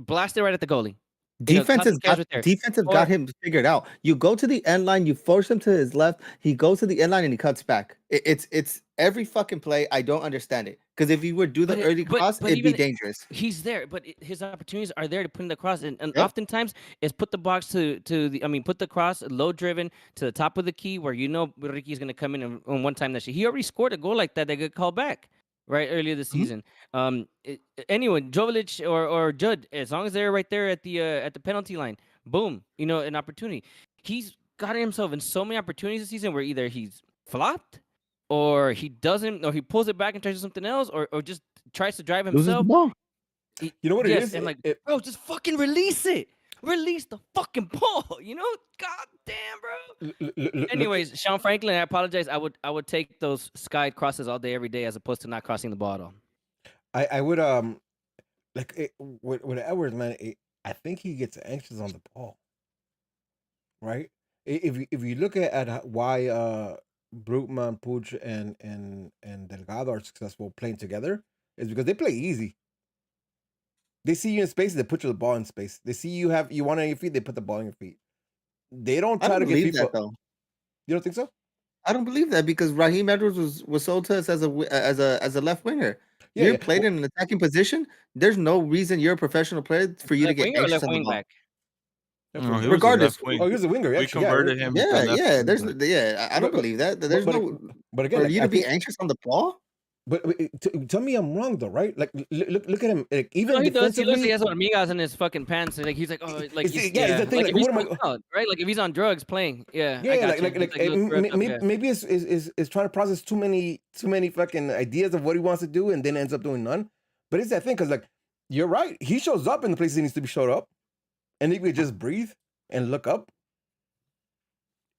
Blast it right at the goalie. Defense got him figured out. You go to the end line, you force him to his left, he goes to the end line and he cuts back. It's every fucking play. I don't understand it. Because if he would do the early cross, it'd be dangerous. He's there, but his opportunities are there to put in the cross, and oftentimes it's put the box put the cross low driven to the top of the key where Ricky's gonna come in and on one time that he already scored a goal like that got called back. Right, earlier this season. Anyway, Jovic or Judd, as long as they're right there at the penalty line, boom, an opportunity. He's gotten himself in so many opportunities this season where either he's flopped, or he doesn't, or he pulls it back and tries to do something else, or just tries to drive himself. You know what it is? I'm like, bro, just fucking release it. Release the fucking ball, God damn, bro. Anyways, Sean Franklin, I apologize. I would take those sky crosses all day, every day, as opposed to not crossing the ball at all. I would with Edwards, man. I think he gets anxious on the ball, right? If you look at why Brugman, Puig, and Delgado are successful playing together, is because they play easy. They see you in space, they put you the ball in space. They see you want it on your feet, they put the ball on your feet. They don't try to get people. That, though. You don't think so? I don't believe that, because Raheem Edwards was sold to us as a left winger. You played in an attacking position. There's no reason you're a professional player for you to get anxious on the ball. Regardless, he was a winger. We converted him. Yeah. I don't believe that. There's but again, for you to be anxious on the ball. But tell me I'm wrong though, right? Like look at him. Like, even he does. He defensively, has hormigas in his fucking pants. Like he's like, oh, like it's the thing. Like, what am I? Right? Like if he's on drugs playing, maybe is trying to process too many fucking ideas of what he wants to do and then ends up doing none. But it's that thing, because like you're right. He shows up in the places he needs to be showed up, and he could just breathe and look up.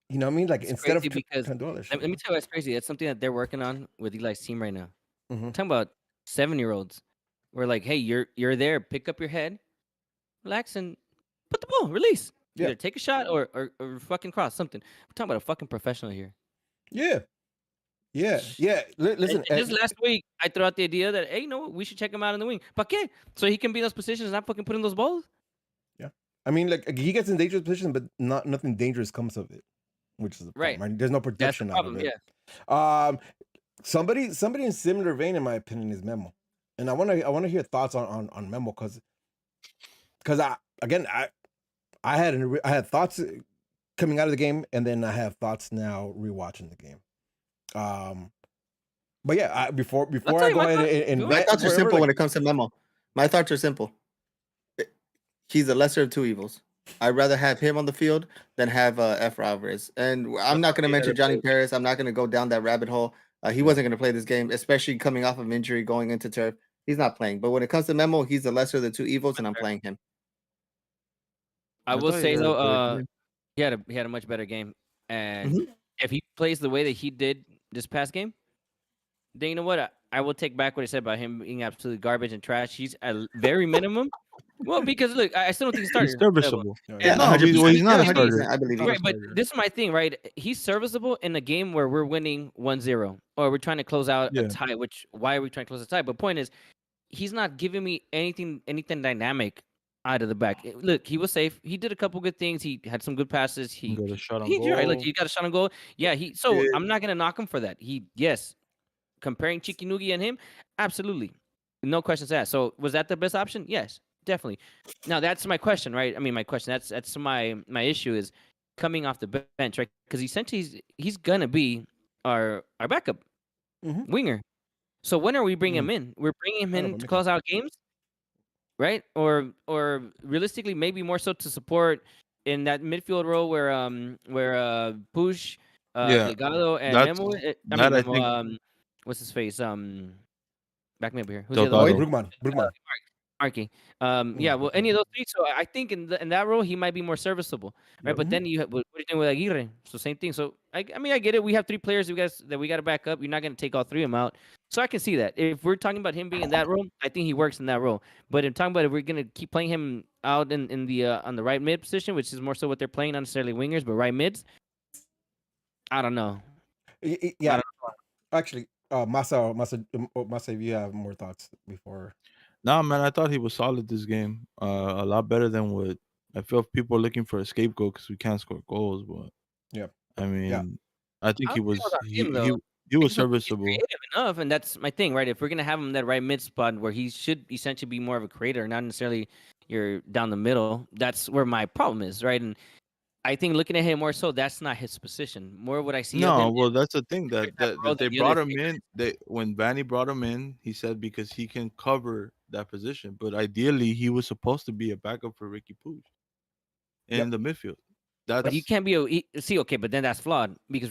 You know what I mean? Like, instead of because let me tell you what's crazy. It's something that they're working on with Eli's team right now. I'm talking about 7-year-olds. We're like, hey, you're there. Pick up your head, relax, and put the ball. Release. Either take a shot or fucking cross something. We're talking about a fucking professional here. Yeah. Listen, And just last week, I threw out the idea that, hey, you know what? We should check him out in the wing. ¿Para qué? So he can be in those positions and not fucking put in those balls? yeah. I mean, like he gets in dangerous positions, but nothing dangerous comes of it, which is the problem. Right. Right? There's no That's the production out of problem, it. yeah. Somebody in similar vein, in my opinion, is Memo, and I want to hear thoughts on Memo because I had thoughts coming out of the game, and then I have thoughts now rewatching the game. But yeah, before tell I you go my ahead thoughts. and Go My ahead. thoughts are whatever, simple like, when it comes to Memo. My thoughts are simple. He's the lesser of two evils. I'd rather have him on the field than have Efra Alvarez. And I'm not going to mention Johnny Perez. I'm not going to go down that rabbit hole. He wasn't going to play this game, especially coming off of injury going into turf. He's not playing. But when it comes to Memo, he's the lesser of the two evils, and I'm playing him. I will thought he say had a better though, game. he had a much better game, and Mhm. if he plays the way that he did this past game, then you know what? I will take back what I said about him being absolutely garbage and trash. He's at very minimum. Well, because look, I still don't think he's He's starter. serviceable. Yeah, No, 100%. he's not a starter. 100%, I believe Not you. a Right, but starter. this is my thing, right? He's serviceable in a game where we're winning 1-0 or we're trying to close out a Yeah. tie, which why are we trying to close a tie? But point is, he's not giving me anything dynamic out of the back. Look, he was safe. He did a couple good things. He had some good passes. He got a shot on He's right. Look, goal. he got a shot on goal. Yeah, so I'm not gonna knock him for that. Yes, comparing Chikinugi and him, absolutely. No questions asked. So was that the best option? Yes, definitely. Now that's my question, right? I mean, my question. That's my issue is coming off the bench, right? Because essentially he's gonna be our backup Mhm. winger. So when are we bringing him in? We're bringing him in to close out games, right? Or realistically, maybe more so to support in that midfield role where Push, Yeah, Delgado, and that's Memo. that I Memo. think What's his face? Back me up here. Who's the other Oh, one? Delgado. Brugman. Marky. Yeah, well, any of those three. So I think in that role he might be more serviceable, right? Yep. But then you have what are you doing with Aguirre? So same thing. So I mean I get it. We have three players that we got to back up. You're not going to take all three of them out. So I can see that. If we're talking about him being in that role, I think he works in that role. But if talking about if we're going to keep playing him out in the on the right mid position, which is more so what they're playing, not necessarily wingers, but right mids. I don't know. Yeah, actually, Masa, if you have more thoughts before. No, man, I thought he was solid this game. A lot better than what I feel people are looking for a scapegoat because we can't score goals. But Yeah. I mean, I think I he don't was feel about him, he though. was He's serviceable. creative enough, and that's my thing, right? If we're gonna have him in that right mid spot where he should essentially be more of a creator, not necessarily you're down the middle, that's where my problem is, right? And I think looking at him more so, that's not his position. More what I see of No, him well, is that's the thing different type of role that they than the other brought him three. in. They when Vanny brought him in, he said because he can cover that position. But ideally, he was supposed to be a backup for Ricky Puig in the midfield. But you That's can't be okay, but then that's flawed because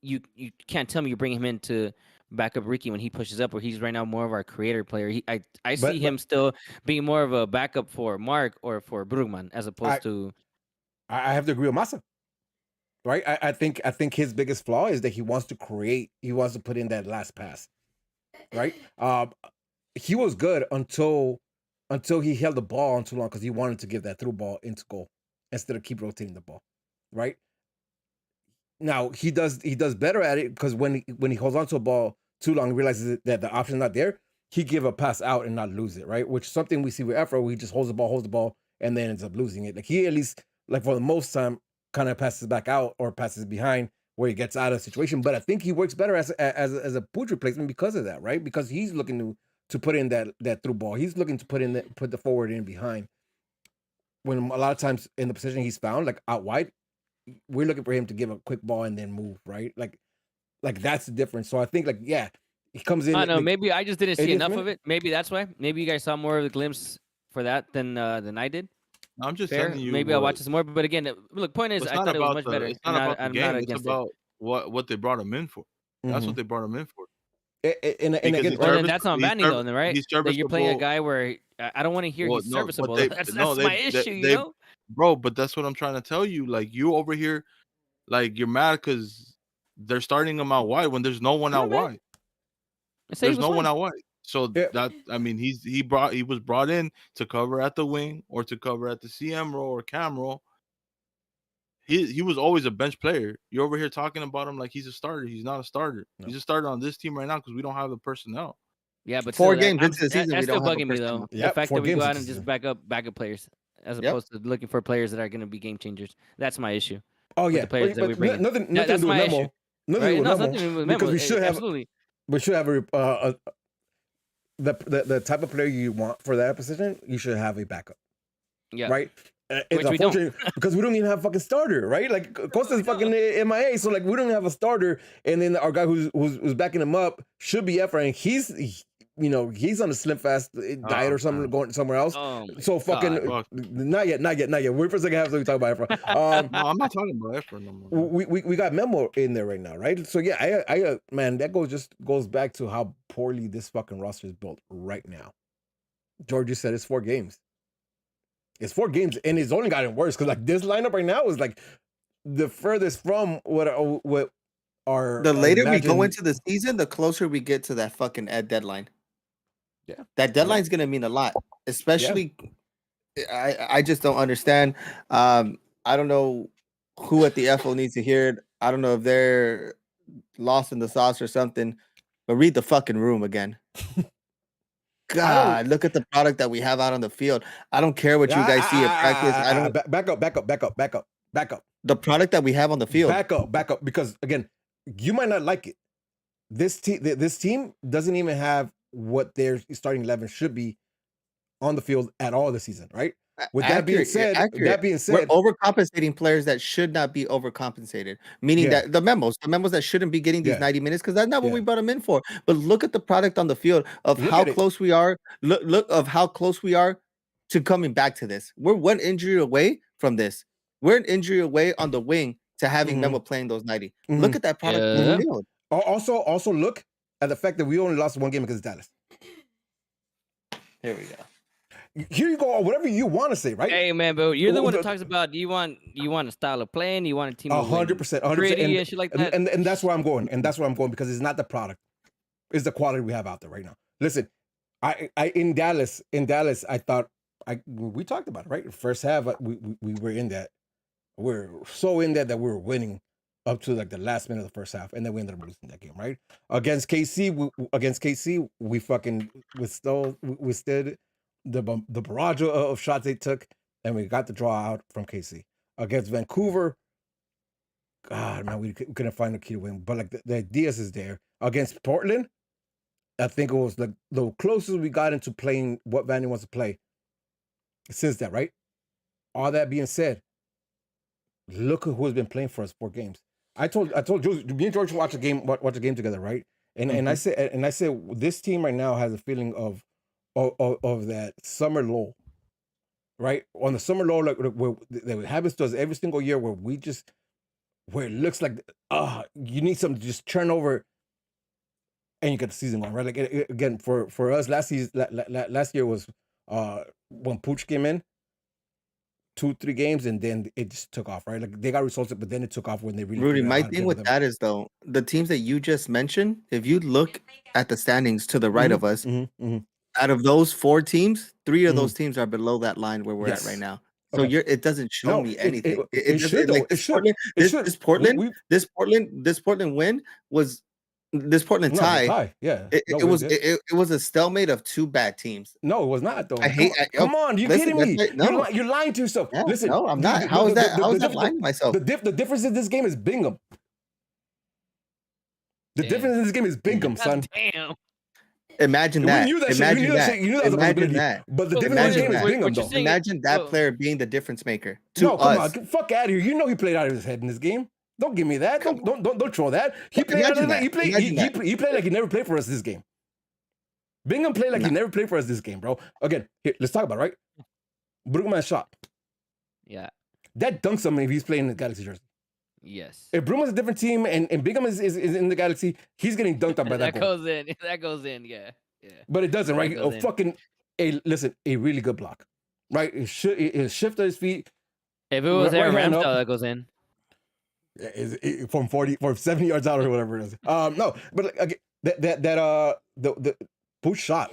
you can't tell me you're bringing him in to back up Ricky when he pushes up, where he's right now more of our creator player. I see But him still being more of a backup for Mark or for Brugman as opposed to. I have to agree with Masa. Right, I think his biggest flaw is that he wants to create. He wants to put in that last pass. Right, he was good until he held the ball on too long because he wanted to give that through ball into goal instead of keep rotating the ball. Right now he does better at it because when he holds on to a ball too long, he realizes that the option's not there. He give a pass out and not lose it. Right, which is something we see with Efra, where he just holds the ball, and then ends up losing it. Like he at least like for the most time kind of passes back out or passes behind where he gets out of the situation. But I think he works better as a Puig replacement because of that, right? Because he's looking to put in that through ball. He's looking to put the forward in behind. When a lot of times in the position he's found, like out wide, we're looking for him to give a quick ball and then move, right? Like that's the difference. So I think he comes in. I don't know. like, Maybe I just didn't see 80th enough of minute? it. Maybe that's why. Maybe you guys saw more of the glimpse for that than I did. I'm just Fair. telling you. Maybe I'll watch this more. But again, look, point is, It's I not thought it was about much the better. it's not about the I'm not game. It's against it. about what they brought him in for. That's what Mhm. they brought him in for. And Because again, he's Well, then service- that's on he's Vanny serv- though, then, right? He's That you're playing a serviceable. guy where I don't want to hear Well, he's no, but serviceable. That's they my issue, you know. bro. But that's what I'm trying to tell you. Like you over here, like you're mad because they're starting him out wide when there's no one I'm out not mad. wide. I say he There's was no one fine. out wide. So Yeah. that I mean, he was brought in to cover at the wing or to cover at the CM role or cam role, he was always a bench player. You're over here talking about him like he's a starter. He's not a starter. No. He's a starter on this team right now because we don't have the personnel. Yeah, but Four still, games into the season, that's we still don't have a bugging me though. personnel. The Yep, fact 4 that we go games out into and the just season. backup players as Yep. opposed to looking for players that are going to be game changers. That's my issue. Oh with yeah, the players that we bring in. nothing Yeah, to that's do with my Memo. issue. Nothing Right? to do with No, it's Memo, nothing with because Memo. we should have Absolutely. the type of player you want for that position. You should have a backup, Yeah. right? It's Which we don't. unfortunate because we don't even have a fucking starter, right? Like Costa's fucking MIA, so like we don't have a starter, and then our guy who's backing him up should be Efra, and he's on a slim fast diet or something, God. going somewhere else. Oh my So fucking God. Fuck. not yet. We're for a second half, so we talk about Efra. No, I'm not talking about effort no more. We got Memo in there right now, right? So yeah, I man, that goes back to how poorly this fucking roster is built right now. George just said it's 4 games. It's 4 games, and it's only gotten worse because like this lineup right now is like the furthest from what our The later we go imagined- into the season, the closer we get to that fucking deadline. Yeah. That deadline's gonna mean a lot, especially. I just don't understand. I don't know who at the FO needs to hear it. I don't know if they're lost in the sauce or something, but read the fucking room again. God, look at the product that we have out on the field. I don't care what you guys see at practice. I don't. back up. The product that we have on the field. Back up, because again, you might not like it. This team doesn't even have what their starting 11 should be on the field at all this season, right? With that being said, we're overcompensating players that should not be overcompensated. Meaning that the memos that shouldn't be getting these 90 minutes because that's not what we brought them in for. But look at the product on the field of how close we are. Look of how close we are to coming back to this. We're one injury away from this. We're an injury away on the wing to having Memo playing those 90. Look at that product on the field. Also look at the fact that we only lost 1 game against Dallas. Here we go. Here you go, whatever you want to say, right? Hey man, but you're the one that talks about you want a style of playing, you want a team 100%, gritty and shit like that. And that's where I'm going. And that's where I'm going because it's not the product. It's the quality we have out there right now. Listen, I in Dallas, I thought we talked about it, right? First half, we were in that. We're so in that we were winning up to like the last minute of the first half, and then we ended up losing that game, right? Against KC, we fucking withstood the barrage of shots they took, and we got the draw out from KC. Against Vancouver, God, man, we couldn't find the key to win. But like the ideas is there. Against Portland, I think it was like the closest we got into playing what Vandy wants to play since that, right? All that being said, look at who has been playing for us 4 games. I told George, me and George watch a game together, right? And I said this team right now has a feeling of that summer lull, right? On the summer lull, like that happens to us every single year, where it looks like you need something to just turn over, and you get the season going, right? Like again, for us last year was when Pooch came in, 2-3 games, and then it just took off, right? Like they got results, but then it took off when they really. Rudy, my thing with that is though, the teams that you just mentioned, if you look at the standings to the right of us, out of those 4 teams, 3 of those teams are below that line where we're at right now. So it doesn't show me anything. It should. This Portland win was this Portland tie. Yeah, it was a stalemate of 2 bad teams. No, it was not though. Come on, you kidding me? No. You're lying to yourself. Yeah, Listen, no, I'm not. How is that lying to myself? The difference in this game is Bingham. The difference in this game is Bingham, son. Damn. Imagine that. You knew that Imagine shit. Imagine that. But the difference in this game is Bingham, though. Imagine that player being the difference maker to us. Come on, fuck out of here. You know he played out of his head in this game. Don't give me that. Don't throw that. He played out of that. He played like he never played for us this game. Bingham played like he never played for us this game, bro. Again, here, let's talk about it, right? Brugman's shot. Yeah. That dunks him if he's playing in the Galaxy jersey. Yes. If Brugman's a different team and Bingham is in the Galaxy, he's getting dunked on by that goal. That goes in, yeah. But it doesn't, right? A really good block, right? It shifted his feet. If it was Aaron Ramsdale, that goes in. From 70 yards out or whatever it is. No, but again, the push shot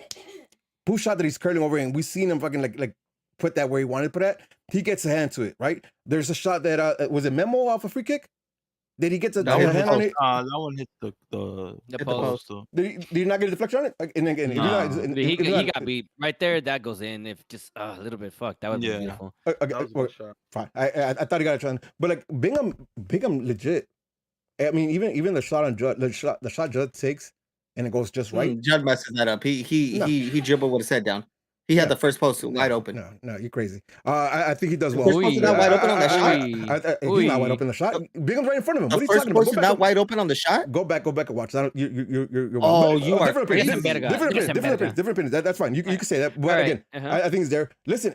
that he's curling over, and we seen him fucking like put that where he wanted to put it. he gets a hand to it, right? There's a shot that was it Memo off a free kick? Did he get a That one hand on it? That one hit the The post. though. Did he not get a deflection on it? Like, and again, Nah. He got beat right there. That goes in. If just a little bit fucked, that would be Yeah. beautiful. That was a good shot. Fine. I thought he got a chance, but like Bingham legit. I mean, even the shot on Judd, the shot Judd takes, and it goes just right. Judd messes that up. He dribbled with his head down. He had the first post wide open. No, you're crazy. I think he does The well. first post is not wide open on the shot. He's not wide open on the shot. Bingham's right in front of him. The What are you first talking about? post is not wide open on the shot. Go back and watch. You're Oh, you are different opinion. crazy. Different opinion. That's fine. You can say that. But again, I think it's there. Listen,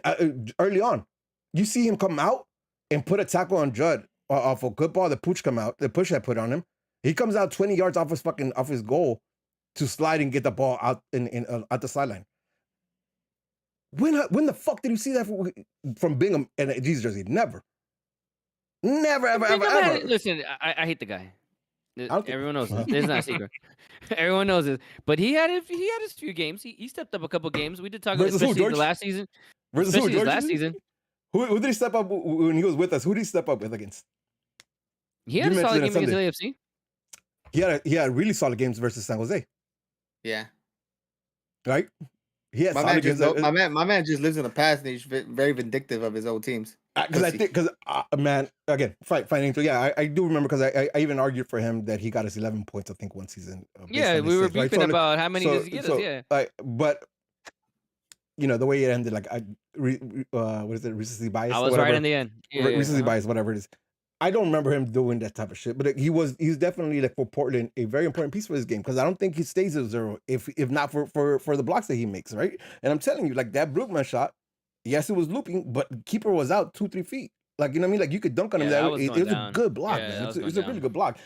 early on, you see him come out and put a tackle on Judd off a good ball. The push had put on him. He comes out 20 yards off his goal to slide and get the ball out out the sideline. When the fuck did you see that from Bingham and a Jesus jersey? Never, ever. Listen, I hate the guy. Everyone knows this. It's not a secret. Everyone knows this. But he had his few games. He stepped up a couple games. We did talk about especially the last season. Especially his last season. Who did he step up when he was with us? Who did he step up with against? He had a solid game against LAFC. He had really solid games versus San Jose. Yeah. Right? He had my man just lives in the past and he's very vindictive of his old teams. Man, again, financial. Yeah, I do remember because I even argued for him that he got us 11 points, I think, one season. Yeah, we were beefing about how many does he get us. Yeah. But the way it ended, like what is it, recency bias? I was right in the end. Recency bias, whatever it is. I don't remember him doing that type of shit, but he's definitely, like, for Portland, a very important piece for his game, because I don't think he stays at 0 if not for the blocks that he makes, right? And I'm telling you, like, that Brookman shot, yes, it was looping, but the keeper was out 2-3 feet. Like, you know what I mean? Like, you could dunk on him. It was a good block, man. It was a really good block.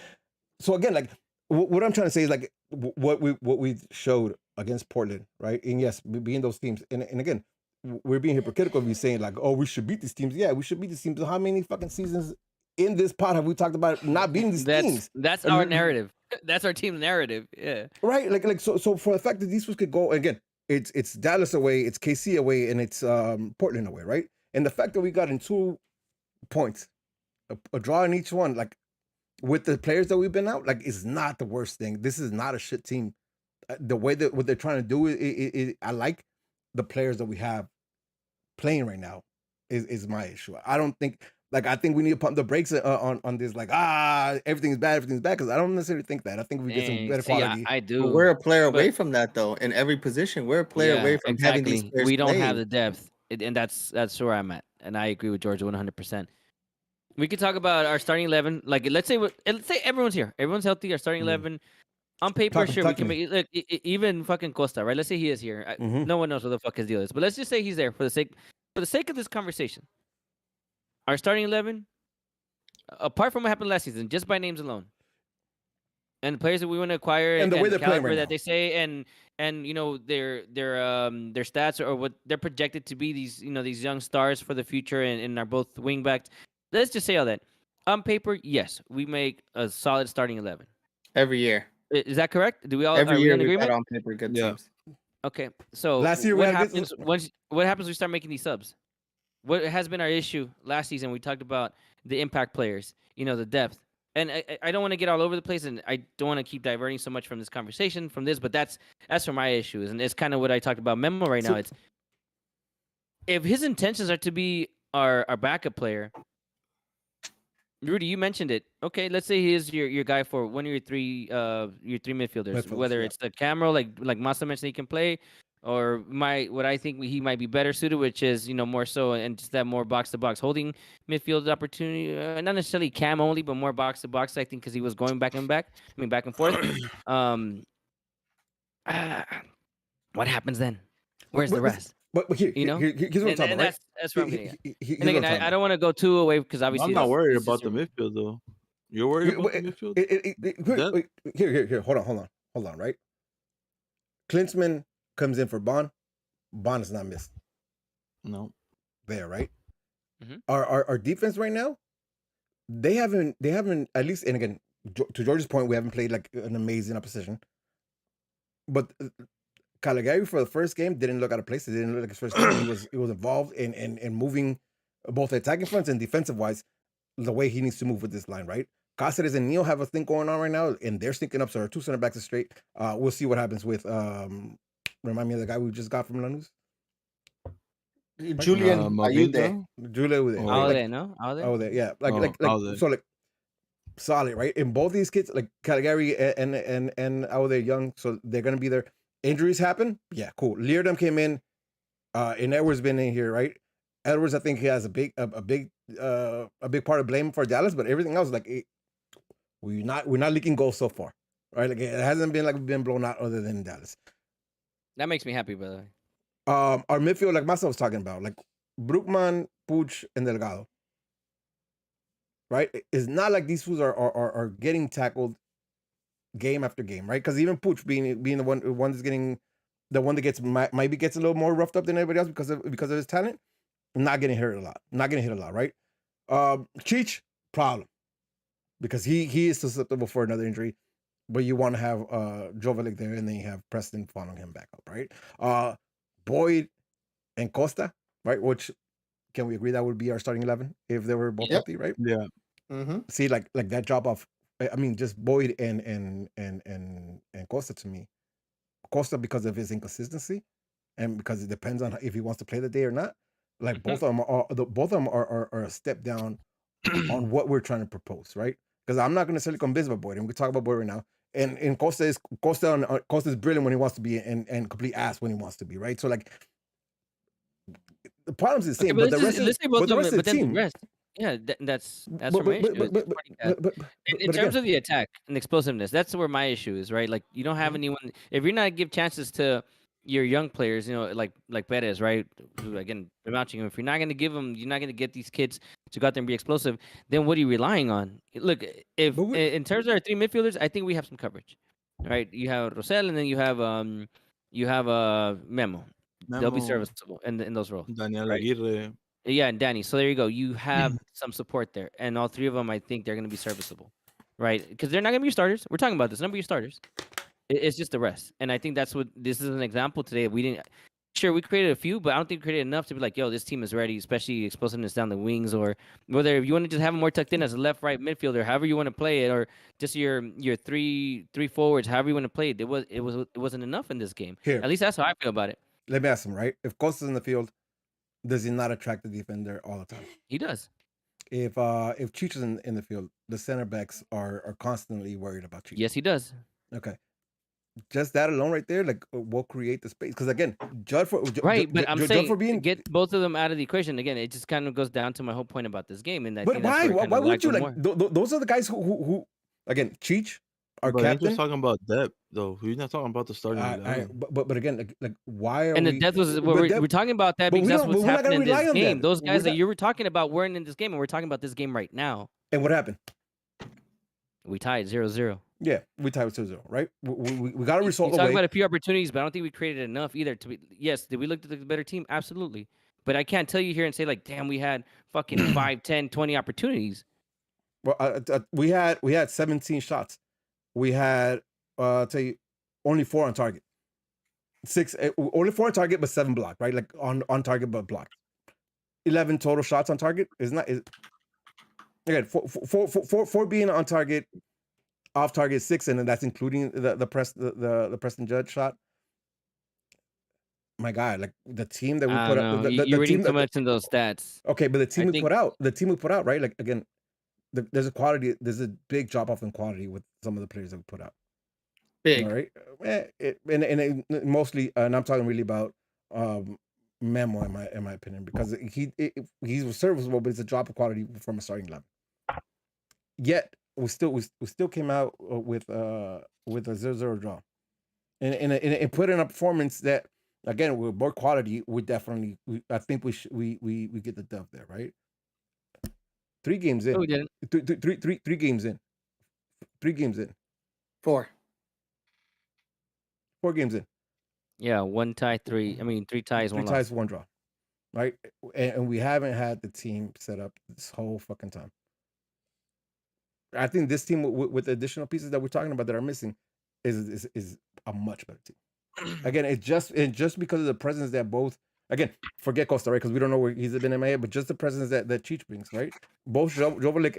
So again, like, what I'm trying to say is, like, what we showed against Portland, right? And yes, being those teams, and again, we're being hypocritical if you're saying, like, oh, we should beat these teams. Yeah, we should beat these teams. How many fucking seasons in this pod have we talked about not beating these teams? That's our narrative. That's our team's narrative. Yeah. Right. Like so for the fact that these could go again, it's Dallas away, it's KC away, and it's Portland away, right? And the fact that we got in 2 points, a draw in each one, like, with the players that we've been out, like, is not the worst thing. This is not a shit team. The way that what they're trying to do I like the players that we have playing right now is my issue. I don't think. Like, I think we need to pump the brakes on this, like, everything's bad, because I don't necessarily think that. I think we get some better quality. I do. But we're a player away from that, though. In every position, we're a player away from having these players. We don't have the depth, and that's where I'm at. And I agree with George 100%. We could talk about our starting 11. Like, let's say everyone's here, everyone's healthy. Our starting 11 on paper, we can make. Look, even fucking Costa, right? Let's say he is here. No one knows what the fuck his deal is, but let's just say he's there for the sake of this conversation. Our starting 11, apart from what happened last season, just by names alone, and the players that we want to acquire, and the way they're playing right that they say, and their stats or what they're projected to be, these these young stars for the future, and are both wingbacks. Let's just say all that. On paper, yes, we make a solid starting 11 every year. Is that correct? Do we all every year in agreement? on paper good teams. Okay, so last year what happens when we start making these subs? What has been our issue last season? We talked about the impact players, the depth. And I don't want to get all over the place, and I don't want to keep diverting so much from this conversation, but that's where my issue is. And it's kind of what I talked about Memo right now. It's if his intentions are to be our backup player, Rudy, you mentioned it. Okay, let's say he is your guy for one of your three midfielders, whether it's the Camero, like Massa mentioned, he can play, or what I think he might be better suited, which is more so and just that more box to box holding midfield opportunity. Not necessarily Cam only, but more box to box. I think because he was going back and forth. What happens then? Where's the rest? But here's what I'm talking about. That's what I'm getting at. And again, I don't want to go too away because obviously I'm not worried about the midfield though. You're worried about the midfield? Here. Hold on. Right, Klinsmann comes in for Bond. Bond is not missed. No. There, right? Mm-hmm. Our defense right now, they haven't at least, and again, to George's point, we haven't played like an amazing opposition. But Caligari for the first game didn't look out of place. It didn't look like his first game. He was involved in moving both attacking fronts and defensive wise, the way he needs to move with this line, right? Cáceres and Neal have a thing going on right now, and they're syncing up. So our 2 center backs are straight. We'll see what happens with remind me of the guy we just got from Lanús. Julian Ayude. Mavinga? Julia with it. Oh, right? Out Like, there, no? Out there? oh, there, yeah. Like, Oh, Alde. so, like, solid, right? And both these kids, like Caligari and out there young, so they're gonna be there. Injuries happen, yeah, cool. Leardom came in, and Edwards been in here, right? Edwards, I think he has a big part of blame for Dallas, but everything else, like, we're not leaking goals so far, right? Like, it hasn't been like we've been blown out other than Dallas. That makes me happy, by the way. Our midfield, like myself was talking about, like Brookman, Puig, and Delgado. Right? It's not like these fools are getting tackled game after game, right? Because even Puig being the one that's getting the one that gets maybe gets a little more roughed up than everybody else because of his talent, not getting hit a lot, right? Cheech, problem. Because he is susceptible for another injury. But you want to have Joveljic there, and then you have Preston following him back up, right? Boyd and Costa, right? Which can we agree that would be our starting 11 if they were both healthy, right? Yeah. Mm-hmm. See, like that drop off. I mean, just Boyd and Costa to me. Costa because of his inconsistency, and because it depends on if he wants to play the day or not. Like both of them are a step down on what we're trying to propose, right? Because I'm not going to necessarily convince about Boyd, and we can talk about Boyd right now. And Costa is brilliant when he wants to be, and complete ass when he wants to be, right? So like the problem's the same, but the rest let's say both of them, of the but then team. the rest. Yeah, that's But where my issue is. but In terms of the attack and explosiveness, that's where my issue is, right? Like you don't have anyone. If you're not give chances to your young players, you know, like Perez, right? Who again, I'm vouching him. If you're not going to give them, you're not going to get these kids to go out there and be explosive. Then what are you relying on? Look, if in terms of our 3 midfielders, I think we have some coverage, right? You have Rosell, and then you have Memo. They'll be serviceable in those roles. Daniel right? Aguirre. Yeah, and Danny. So there you go. You have some support there, and all 3 of them, I think they're going to be serviceable, right? Because they're not going to be your starters. We're talking about this. None of your starters. It's just the rest, and I think that's what this is an example today. We didn't. Sure, we created a few, but I don't think we created enough to be like, yo, this team is ready, especially explosiveness down the wings, or whether if you want to just have them more tucked in as a left, right midfielder, however you want to play it, or just your three forwards, however you want to play it. It wasn't enough in this game. Here. At least that's how I feel about it. Let me ask him, right? If Costa's in the field, does he not attract the defender all the time? He does. If Cheech is in the field, the center backs are constantly worried about Cheech. Yes, he does. Okay. Just that alone right there, like, will create the space. Because again, judge for right, but I'm saying for being, get both of them out of the equation. Again, it just kind of goes down to my whole point about this game. And I but think why? that's Why would you more. like? Those are the guys who again, Cheech, our But captain. just talking about depth, though. We're not talking about the starting. But again, like why are and the we? depth was we're talking about that because that's what's happening in this game. Those guys that you were talking about weren't in this game, and we're talking about this game right now. And what happened? We tied 0-0. Yeah, we tied with 2-0, right? We got a result. We talked about a few opportunities, but I don't think we created enough either. To be yes, did we look at the better team? Absolutely, but I can't tell you here and say like, damn, we had fucking 5, 10, 20 opportunities. Well, we had 17 shots. We had tell you only 4 on target. 6 only 4 on target, but 7 blocked, right? Like on target but blocked. 11 total shots on target is again 4 being on target. Off target 6, and then that's including the Preston Judge shot. My God, like the team that we put out. You're reading too much in those stats. Okay, but the team we put out, right? Like again, there's a big drop off in quality with some of the players that we put out. Big, all right, and mostly, and I'm talking really about Memo in my opinion, because he's serviceable, but it's a drop of quality from a starting level. Yet. We still came out with a 0-0 draw, and put in a performance that again with more quality. I think we get the dub there, right? 3 games in. No, we didn't. 3 games in. 3 games in. 4. 4 games in. Yeah, 1 tie, 3. I mean, 3 ties, 1 loss. 3 ties, 1 draw, right? And we haven't had the team set up this whole fucking time. I think this team with the additional pieces that we're talking about that are missing is a much better team. Again, it's just because of the presence that both again, forget Costa Rica because we don't know where he's been in MIA, but just the presence that Cheech brings, right? Both Joveljic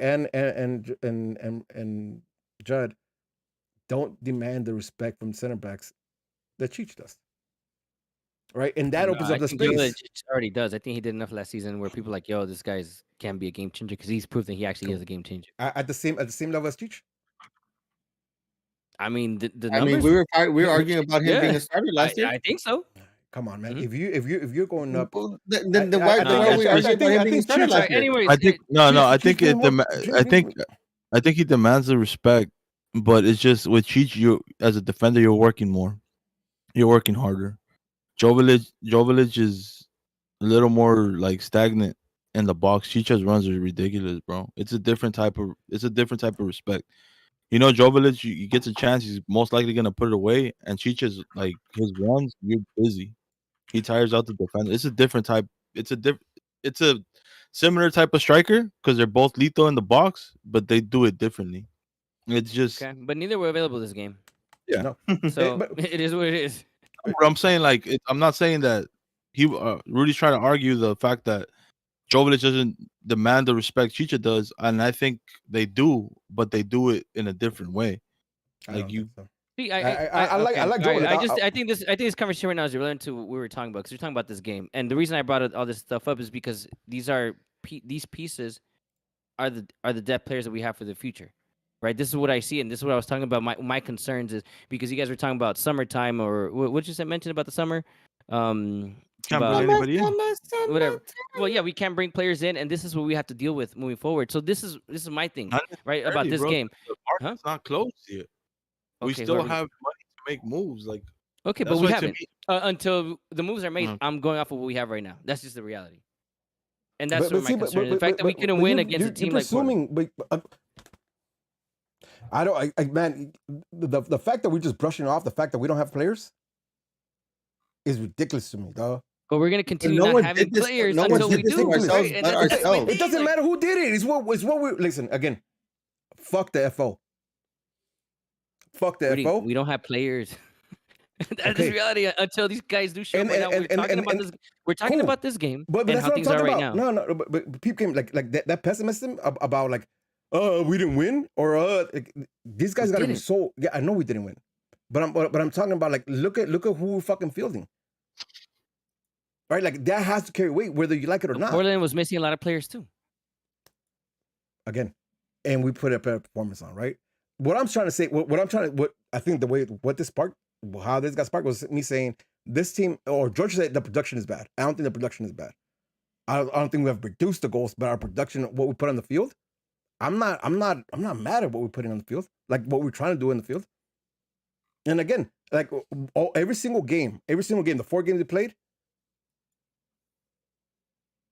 and Judd don't demand the respect from center backs that Cheech does, right? And that opens up I the think space. Jovic already does. I think he did enough last season where people are like, yo, this guy's can be a game changer because he's proved that he actually is a game changer. At the same level as Cheech. I mean, the I mean, numbers. we were arguing about him being a starter last year. I think so. Come on, man. Mhm. If you're going up, Well, then why I are we arguing about him being a starter Cheech- last year? I think I think Cheech it. being more- I think he demands the respect, but it's just with Cheech, you as a defender, you're working more, you're working harder. Joveljic is a little more like stagnant in the box. Cheech's runs are ridiculous, bro. It's a different type of respect. You know, Joveljic, he gets a chance, he's most likely gonna put it away, and Cheech's like his runs, you're busy. He tires out the defender. It's a different type. It's a similar type of striker because they're both lethal in the box, but they do it differently. It's just Okay, but neither were available this game. Yeah. No. So But- it is what it is. but I'm saying like I'm not saying that Rudy's trying to argue the fact that Joveljic doesn't demand the respect Chicha does, and I think they do, but they do it in a different way. I Like don't you, think so. See, I like Joel. Joel. I think this conversation right now is relevant to what we were talking about because we're talking about this game, and the reason I brought all this stuff up is because these pieces are the depth players that we have for the future, right? This is what I see, and this is what I was talking about. My concerns is because you guys were talking about summertime or what you said mentioned about the summer. can't about- bring anybody in. Whatever. Well, yeah, we can't bring players in, and this is what we have to deal with moving forward. So this is my thing, Not right? About necessarily, this bro. game. The market's not closed yet. We Okay, still whoever- have money to make moves. Like Okay, that's but we why to haven't me- until the moves are made. Mm. I'm going off of what we have right now. That's just the reality, and that's But where my see, concern is. The fact that we couldn't win against a team you're like Portland. presuming, I don't. Man, the fact that we're just brushing off the fact that we don't have players is ridiculous to me, dog. But we're gonna continue no not one having did this- players no one until did we this do. to ourselves right? but That's my ourselves. thing, It doesn't like- matter who did it. It's what we listen again. Fuck the FO. Fuck the Rudy, FO. we don't have players. That's Okay. the reality until these guys do show up. And- Right now, and- we're talking about and- this. We're talking cool. about this game But and that's how what I'm things talking are right about. now. No, but people came like that pessimism about like, we didn't win or these guys We got to be didn't. so. Yeah, I know we didn't win, but I'm talking about like look at who we're fucking fielding, right? Like that has to carry weight whether you like it or not. Portland was missing a lot of players too. Again, and we put a better performance on, right? What I'm trying to say, what I think what this sparked, how this got sparked was me saying this team or George said the production is bad. I don't think the production is bad. I don't think we have produced the goals, but our production, what we put on the field, I'm not mad at what we're putting on the field, like what we're trying to do in the field. And again, like every single game, the 4 games we played,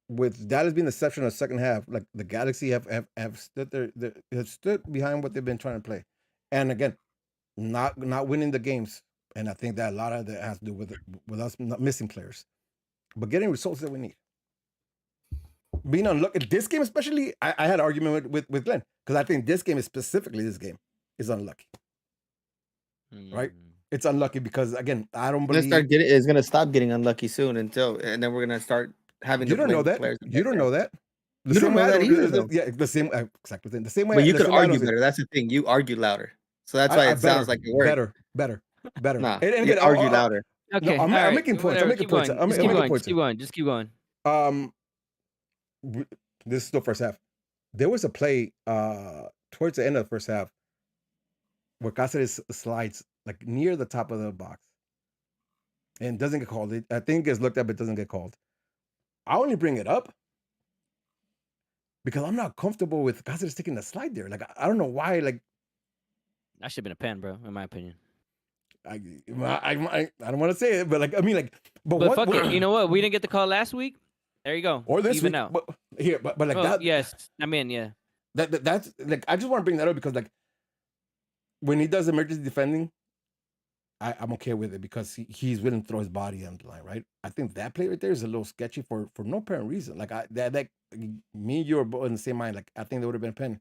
with Dallas being the exception of the second half, like the Galaxy have stood behind what they've been trying to play, and again, not winning the games, and I think that a lot of that has to do with us not missing players, but getting results that we need. Being unlucky this game, especially, I had an argument with Glenn because I think this game is unlucky. Right? Mm. It's unlucky because again, I don't It's believe gonna stop getting unlucky soon and then we're gonna start having. you to don't know blame that. players You don't know that. The You don't same know way that I either, don't- though. Yeah, the same exactly the same way. But you the could same way I argue don't- better. That's the thing. You argue louder, so that's why it sounds like you're worried. better. Nah, And you again, argue louder. Okay, I'm all right, making points. whatever, I'm making keep points. going. I'm Just keep making going. points. Just keep going. Just keep going. This is the first half. There was a play towards the end of the first half where Cáceres slides like near the top of the box and doesn't get called. I think it gets looked at, but doesn't get called. I only bring it up because I'm not comfortable with Cáceres taking the slide there. Like I don't know why. Like That should have been a pen, bro. In my opinion. I don't want to say it, but like I mean, like, But what, fuck it. You know what? We didn't get the call last week. There you go. or this even week, out. but here, but like Well, that. yes, I mean, yeah. That's like I just want to bring that up because like when he does emergency defending, I'm okay with it because he's willing to throw his body on the line, right? I think that play right there is a little sketchy for no apparent reason. Like me, you were both in the same mind. Like I think there would have been a pen.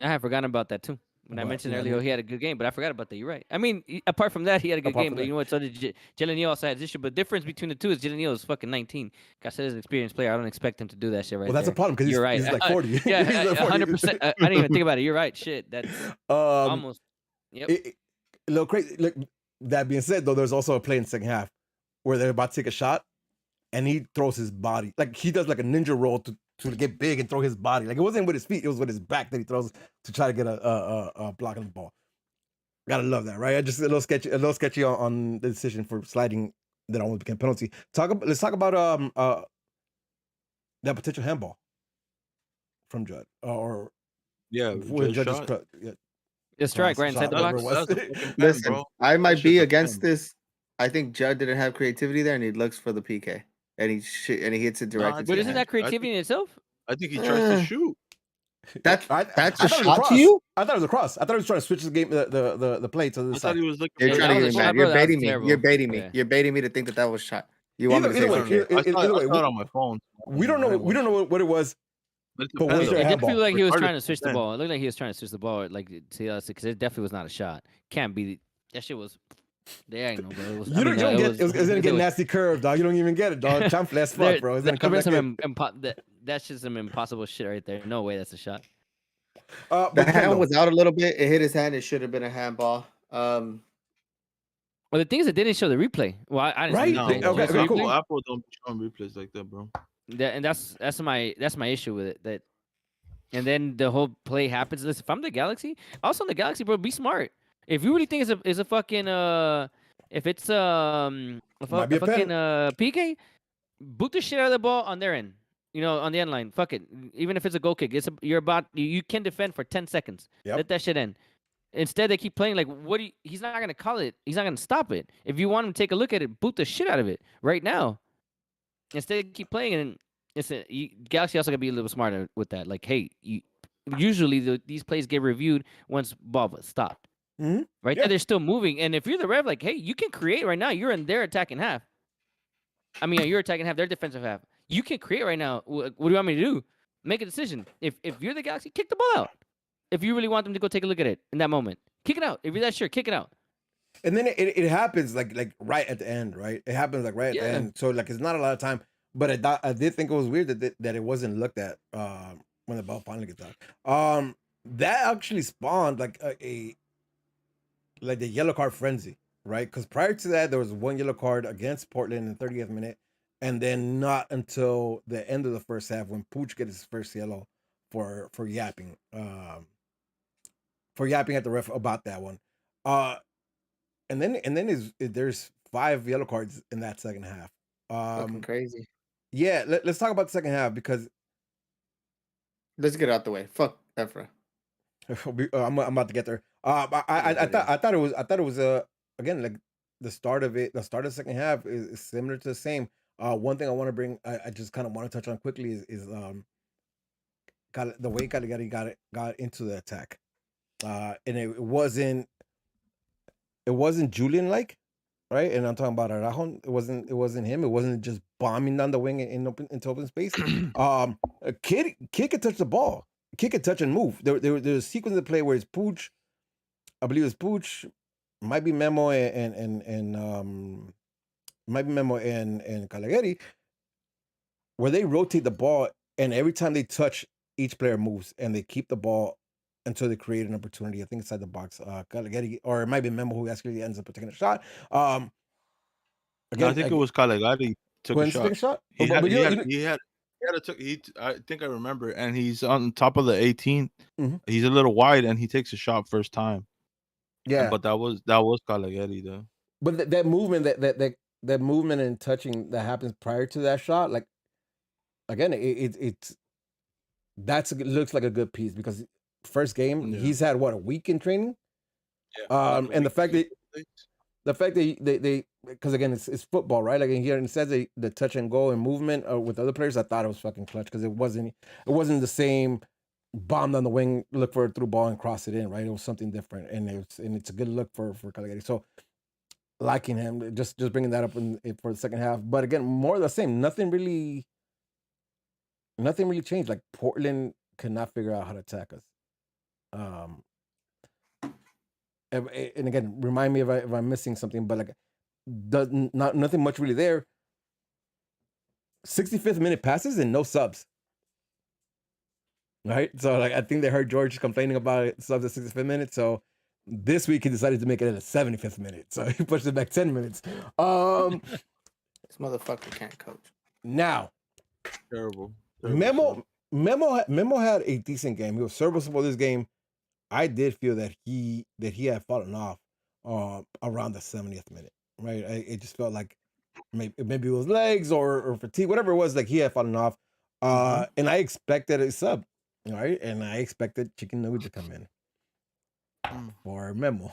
I had forgotten about that too. When I But, mentioned yeah, I earlier, mean- he had a good game, but I forgot about that. You're right. I mean, apart from that, he had a good Apart game. from But that. you know what? So did Jalen Neal also had this issue. But the difference between the two is Jalen Neal is fucking 19. Garcetta's an experienced player. I don't expect him to do that shit right Well, that's there. a problem because You're right. he's like 40. Yeah, He's like 40. 100%. I didn't even think about it. You're right. Shit, that's almost. Yep. A little crazy. Look, that being said, though, there's also a play in the second half where they're about to take a shot, and he throws his body like he does like a ninja roll to get big and throw his body. Like it wasn't with his feet; it was with his back that he throws to try to get a block on the ball. Gotta love that, right? Just a little sketchy on the decision for sliding that almost became penalty. Let's talk about that potential handball from Judd or Judge shot. The strike right inside the shot, box. whatever it was. That's a fucking pen, Listen, bro. I might That be shit's a against pen. this. I think Judd didn't have creativity there, and he looks for the PK, and he hits it directly. I to But the isn't hand. that creativity in itself? I think he tries to shoot. That's I a thought it was shot cross. to you? I thought it was a cross. I thought he was trying to switch the game, the play to the I side. thought he was looking You're for Yeah, trying to that was get a me shot, mad. bro. You're That was baiting me. terrible. You're baiting me. Yeah. You're baiting me to think that was shot. You want me to say Either way, something? either way, I saw it on my phone. we don't know what it was. But it's a But pen, was though. there It a did handball? feel like he was Regardless, trying to switch the pen. ball. It looked like he was trying to switch the ball, like because it definitely was not a shot. Can't be. That shit was. There ain't no, bro. It was. You don't get it's gonna get nasty curve, dog. You don't even get it, dog. Chamfle as fuck, bro. It's gonna come back in. That's just some impossible shit right there. No way, that's a shot. The But Ken, hand though, was out a little bit. It hit his hand. It should have been a handball. Well, the thing is, it didn't show the replay. Well, I didn't see Right? the No, replay. Okay, Did you see the cool. replay? Apple don't be showing replays like that, bro. And that's my issue with it. And then the whole play happens. Listen, if I'm the Galaxy, also in the Galaxy, bro, be smart. If you really think it's a fucking if it's Might be a fucking pen. PK, boot the shit out of the ball on their end. You know, on the end line. Fuck it. Even if it's a goal kick, you can defend for 10 seconds. Yep. Let that shit end. Instead, they keep playing like he's not gonna call it. He's not gonna stop it. If you want him to take a look at it, boot the shit out of it right now. Instead, keep playing, and Galaxy also gotta be a little smarter with that. Like, hey, usually these plays get reviewed once ball was stopped. Mhm. Right Yeah. there, they're still moving, and if you're the ref, like, hey, you can create right now. You're in their attacking half. I mean, you're attacking half, their defensive half. You can create right now. What do you want me to do? Make a decision. If you're the Galaxy, kick the ball out. If you really want them to go take a look at it in that moment, kick it out. If you're that sure, kick it out. And then it happens like right at the end, right? It happens like right at the Yeah. end. So like it's not a lot of time. But I did think it was weird that it wasn't looked at when the ball finally gets out. That actually spawned like a the yellow card frenzy, right? Because prior to that, there was one yellow card against Portland in the 30th minute, and then not until the end of the first half when Pooch gets his first yellow for yapping, at the ref about that one. And then there's 5 yellow cards in that second half. fucking crazy. Yeah, let's talk about the second half because Let's get it out the way. Fuck Efra. I'm about to get there. I thought it was again like the start of it. The start of the second half is similar to the same. One thing I want to bring, I just kind of want to touch on quickly is the way Caligari got into the attack, and it wasn't Julian like, right? And I'm talking about Araujo. It wasn't him. It wasn't just bombing down the wing into open space. Kid could touch the ball. Kid could touch and move. There was a sequence of play where it's Pooch, I believe it's Pooch, might be Memo and Caligari, where they rotate the ball, and every time they touch, each player moves, and they keep the ball until they create an opportunity. I think inside the box, Caligari, or it might be Memo who actually ends up taking a shot. I think it was Caligari took a Take a shot. shot. He But you know- had a I think I remember, and he's on top of the 18. Mhm. He's a little wide, and he takes a shot first time. yeah, But that was Caligari though. but that movement, that movement and touching that happens prior to that shot, like again, it's looks like a good piece because first game Yeah. he's had a week in training. Yeah. And the fact that they because again it's football, right? Like in here and it says the touch and go and movement with other players, I thought it was fucking clutch because it wasn't the same bomb on the wing, look for a through ball and cross it in, right? It was something different, and it's a good look for Caligari. So liking him, just bringing that up for the second half. But again, more of the same. Nothing really changed. Like Portland could not figure out how to attack us. and again, remind me if I'm missing something, but like, nothing much really there. 65th minute passes and no subs. Right, so like I think they heard George complaining about it, subs at 65th minute. So this week he decided to make it at the 75th minute. So he pushed it back 10 minutes. This motherfucker can't coach. Now, terrible. Memo had a decent game. He was serviceable this game. I did feel that he had fallen off around the 70th minute. Right, it just felt like maybe it was legs or fatigue, whatever it was. Like he had fallen off, and I expected a sub. Right, and I expected Chicken Nugget to come in for Memo.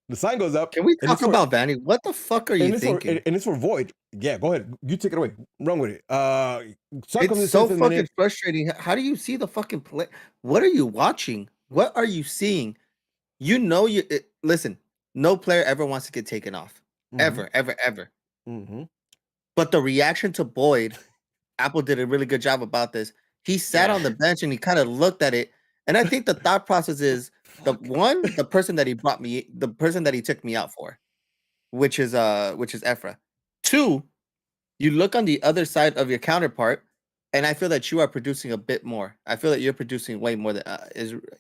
The sign goes up. Can we talk about Vanny? What the fuck are you thinking? And it's for Void. Yeah, go ahead. You take it away. Run with it. It's so fucking frustrating. How do you see the fucking play? What are you watching? What are you seeing? You know, listen. No player ever wants to get taken off. Ever. But the reaction to Boyd, Apple did a really good job about this. He sat on the bench and he kind of looked at it. And I think the thought process is the person that he brought me, the person that he took me out for, which is Ephra. 2, you look on the other side of your counterpart, and I feel that you are producing a bit more. I feel that you're producing way more than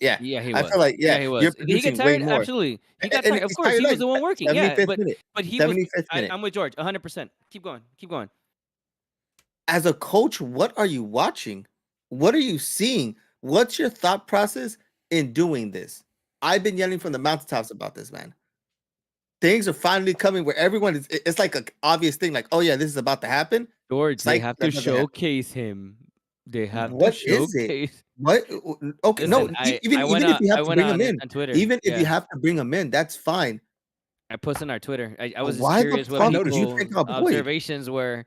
Yeah, he was. I feel like he was. You're Did he get producing way tired? more. Absolutely. He got tired. Of course, he was the one working. Yeah, but he was. I'm with George. 100%. Keep going. As a coach, what are you watching? What are you seeing? What's your thought process in doing this? I've been yelling from the mountaintops about this, man. Things are finally coming where everyone is. It's like an obvious thing, like, oh yeah, this is about to happen. George, they have to showcase him. They have to showcase. Is it? What? Okay, no. Even if you have to bring him in, on Twitter, even if you have to bring him in, that's fine. I posted on our Twitter. I was just curious what people's observations were,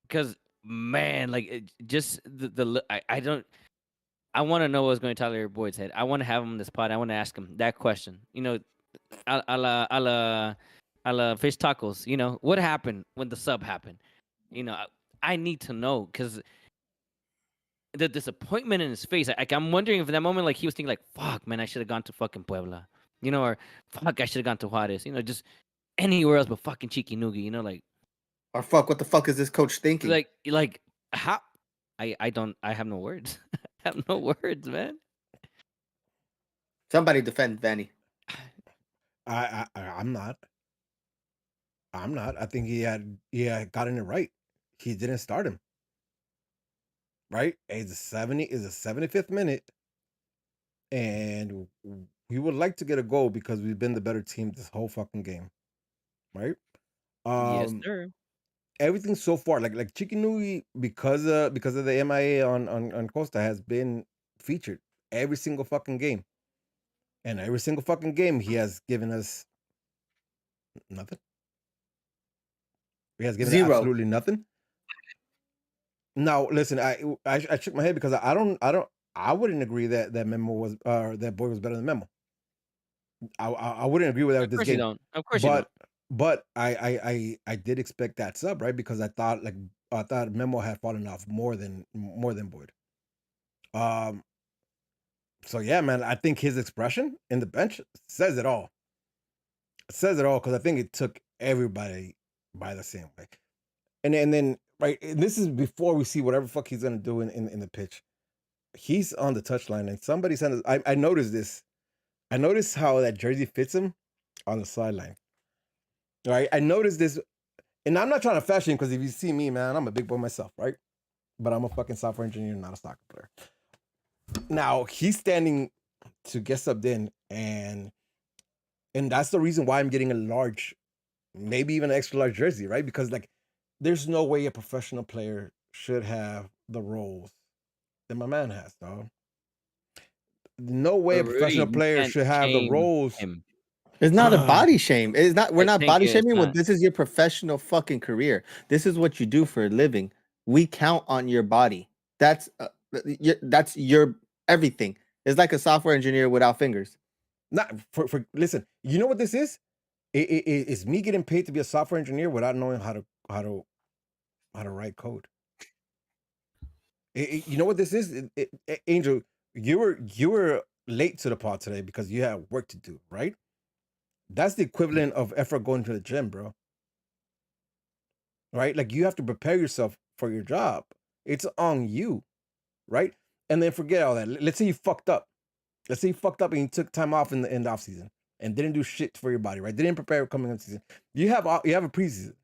because man, like just I want to know what's going to Tyler Boyd's head. I want to have him in this pod. I want to ask him that question. You know, a la fish tacos. You know, what happened when the sub happened? You know, I need to know, because the disappointment in his face. I'm wondering if in that moment, like, he was thinking, like, fuck, man, I should have gone to fucking Puebla. You know, or fuck, I should have gone to Juarez. You know, just anywhere else but fucking Chiquinugi. You know, like, or fuck, what the fuck is this coach thinking? Like how? I have no words. I have no words, man. Somebody defend Vanny. I'm not. I think he had gotten it right. He didn't start him. Right? It's the 75th minute, and we would like to get a goal because we've been the better team this whole fucking game. Right? Yes, sir. Everything so far, like Chikinui, because of the MIA on Costa, has been featured every single fucking game. And every single fucking game he has given us nothing. He has given us absolutely nothing. Now, listen, I shook my head because I wouldn't agree that Memo was that Boy was better than Memo. I wouldn't agree with that with this game. Of course you don't. But I did expect that sub, right? Because I thought Memo had fallen off more than Boyd. So yeah, man, I think his expression in the bench says it all. It says it all, because I think it took everybody by the same way. And then right, and this is before we see whatever fuck he's gonna do in the pitch. He's on the touchline, and somebody sent us. I noticed this. I noticed how that jersey fits him on the sideline. Right, I noticed this, and I'm not trying to fashion, because if you see me, man, I'm a big boy myself, right? But I'm a fucking software engineer, not a soccer player. Now he's standing to get subbed in, and that's the reason why I'm getting a large, maybe even an extra large jersey, right? Because like, there's no way a professional player should have the roles that my man has, dog. No way a professional player should have the roles. It's not a body shame. It's not. We're not body shaming. Well, this is your professional fucking career. This is what you do for a living. We count on your body. That's your everything. It's like a software engineer without fingers. Not for listen. You know what this is? It's me getting paid to be a software engineer without knowing how to write code. You know what this is, Angel? You were late to the pod today because you had work to do, right? That's the equivalent of effort going to the gym, bro. Right? Like you have to prepare yourself for your job. It's on you, right? And then forget all that. Let's say you fucked up. Let's say you fucked up and you took time off in the off season and didn't do shit for your body, right? Didn't prepare coming into season. You have a preseason.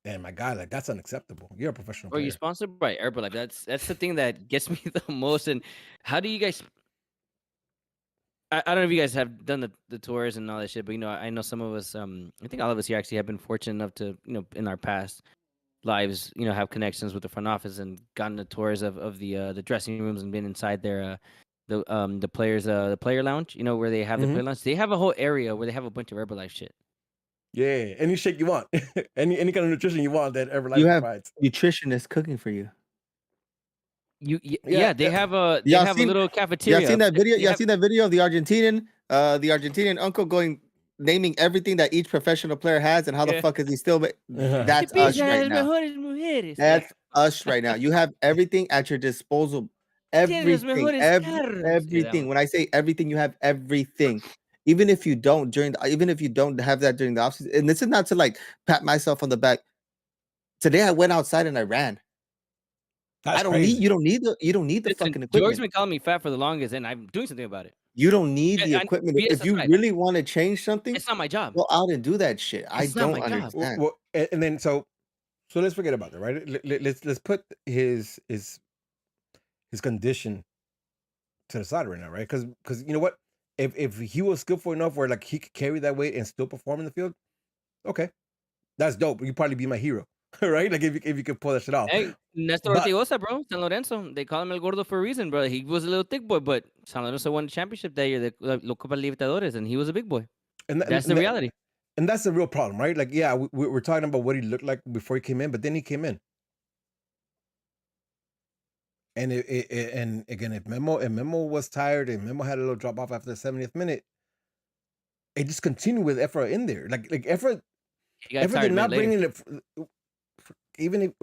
And my guy, like that's unacceptable. You're a professional Or player. you sponsored by Herbalife. That's the thing that gets me the most. And how do you guys? I don't know if you guys have done the tours and all that shit, but I know some of us. I think all of us here actually have been fortunate enough to in our past lives have connections with the front office and gotten the tours of the dressing rooms and been inside their the player lounge. Where they have the player lounge. They have a whole area where they have a bunch of Herbalife shit. Yeah, any shake you want, any kind of nutrition you want that Herbalife You have provides. nutritionists cooking for you. Yeah, they have a little cafeteria. Y'all seen that video? They Y'all have- seen that video of the Argentinian uncle naming everything that each professional player has and how the Yeah. fuck is he still? That's "Pizza us right has now. mejores mujeres." That's us right now. You have everything at your disposal. Tiene los Everything. mejores carros. Yeah, that Everything. one. When I say everything, you have everything. Even if you don't have that during the offseason, and this is not to like pat myself on the back. Today I went outside and I ran. That's I don't crazy. need you don't need the Listen, fucking George's equipment. been calling me fat for the longest, and I'm doing something about it. You don't need the I- equipment. yes, If you that's right. really want to change something, It's not my job. go out and do that shit. I It's not don't my job. understand. Well, and then so let's forget about that, right? Let's put his condition to the side right now, right? Because you know what, if he was skillful enough where like he could carry that weight and still perform in the field, okay, that's dope. You'd probably be my hero, right? Like if you could pull that shit off. Hey, Nestor But- Ortigosa, bro, San Lorenzo. They call him El Gordo for a reason, bro. He was a little thick boy, but San Lorenzo won the championship that year, the Copa Libertadores, and he was a big boy. And That's the reality. And that's the real problem, right? Like, yeah, we're talking about what he looked like before he came in, but then he came in. And and again, if Memo was tired and Memo had a little drop off after the 70th minute, it just continued with Efra in there. Like Efra He got did tired not later. bring in it. Even if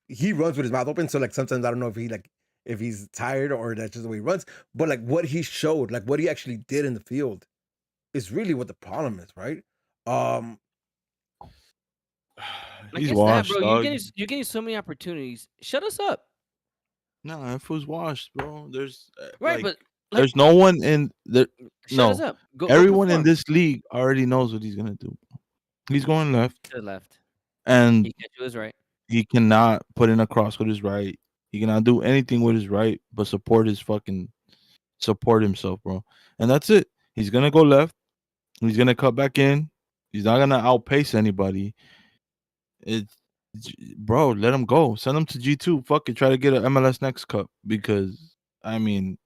he runs with his mouth open, so like sometimes I don't know if he's tired or that's just the way he runs. But like what he showed, like what he actually did in the field, is really what the problem is, right? Like, He's it's washed, that, bro. dog. You're getting so many opportunities. Shut us up, No, that fool's washed, bro. There's right? But there's no one in the. shut us No, up. Go everyone in perform. this league already knows what he's gonna do. He's going left, To the left. and He can't do his right. he cannot put in a cross with his right. He cannot do anything with his right, but support himself, bro. And that's it. He's gonna go left. He's gonna cut back in. He's not gonna outpace anybody. Bro, let him go. Send him to G2. Fuck it. Try to get an MLS Next Cup because I mean,